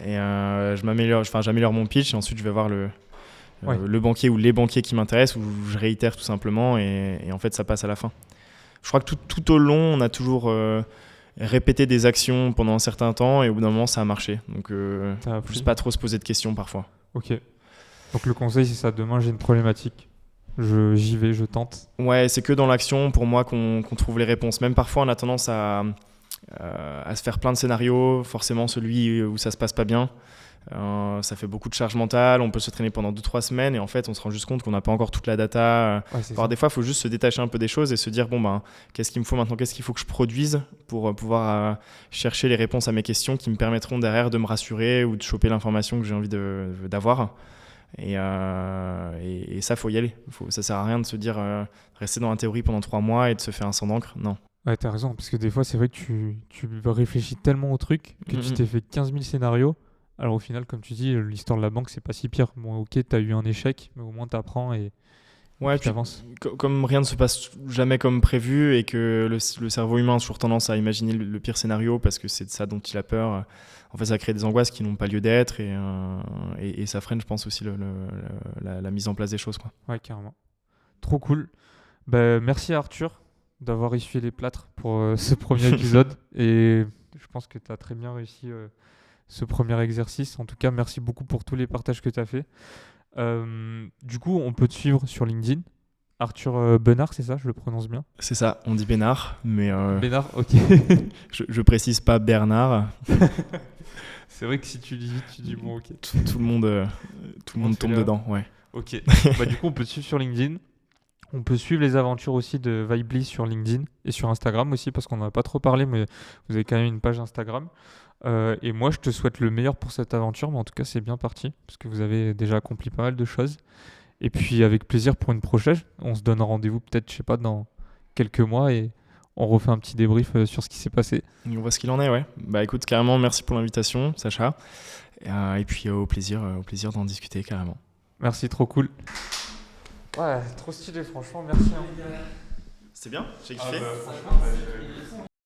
Et j'améliore mon pitch et ensuite je vais voir le banquier ou les banquiers qui m'intéressent, ou je réitère tout simplement et en fait ça passe à la fin. Je crois que tout au long, on a toujours répété des actions pendant un certain temps et au bout d'un moment, ça a marché. Donc, juste pas trop se poser de questions parfois. Ok. Donc, le conseil, c'est ça. Demain, j'ai une problématique. J'y vais, je tente. Ouais, c'est que dans l'action, pour moi, qu'on trouve les réponses. Même parfois, on a tendance à se faire plein de scénarios. Forcément, celui où ça se passe pas bien. Ça fait beaucoup de charge mentale, on peut se traîner pendant 2-3 semaines et en fait on se rend juste compte qu'on n'a pas encore toute la data. Alors des fois il faut juste se détacher un peu des choses et se dire qu'est-ce qu'il me faut maintenant, qu'est-ce qu'il faut que je produise pour pouvoir chercher les réponses à mes questions qui me permettront derrière de me rassurer ou de choper l'information que j'ai envie d'avoir. Et ça faut y aller, ça sert à rien de se dire rester dans la théorie pendant 3 mois et de se faire un sang d'encre, non. Ouais, t'as raison, parce que des fois c'est vrai que tu réfléchis tellement au truc que tu t'es fait 15 000 scénarios. Alors au final, comme tu dis, l'histoire de la banque, c'est pas si pire. Bon, ok, t'as eu un échec, mais au moins t'apprends et tu avances. Comme rien ne se passe jamais comme prévu et que le cerveau humain a toujours tendance à imaginer le pire scénario parce que c'est de ça dont il a peur. En fait, ça crée des angoisses qui n'ont pas lieu d'être et ça freine, je pense, aussi la mise en place des choses, quoi. Ouais, carrément. Trop cool. Merci à Arthur d'avoir essuyé les plâtres pour ce premier épisode et je pense que tu as très bien réussi ce premier exercice. En tout cas, merci beaucoup pour tous les partages que tu as fait. Du coup, on peut te suivre sur LinkedIn. Arthur Benard, c'est ça, je le prononce bien? C'est ça, on dit Bénard, mais Benard, ok. je précise pas Bernard. C'est vrai que si tu dis vite, tu dis bon, ok. Tout le monde fait tombe l'erreur. dedans, ouais. Ok. Bah, du coup, on peut te suivre sur LinkedIn. On peut suivre les aventures aussi de Vibely sur LinkedIn et sur Instagram aussi, parce qu'on n'en a pas trop parlé, mais vous avez quand même une page Instagram. Et moi, je te souhaite le meilleur pour cette aventure, mais en tout cas, c'est bien parti, parce que vous avez déjà accompli pas mal de choses. Et puis, avec plaisir pour une prochaine, on se donne rendez-vous peut-être, je sais pas, dans quelques mois et on refait un petit débrief sur ce qui s'est passé. Et on voit ce qu'il en est, ouais. Bah écoute, carrément, merci pour l'invitation, Sacha. Et puis au plaisir d'en discuter, carrément. Merci, trop cool. Ouais, trop stylé, franchement, merci. C'était bien, j'ai Franchement,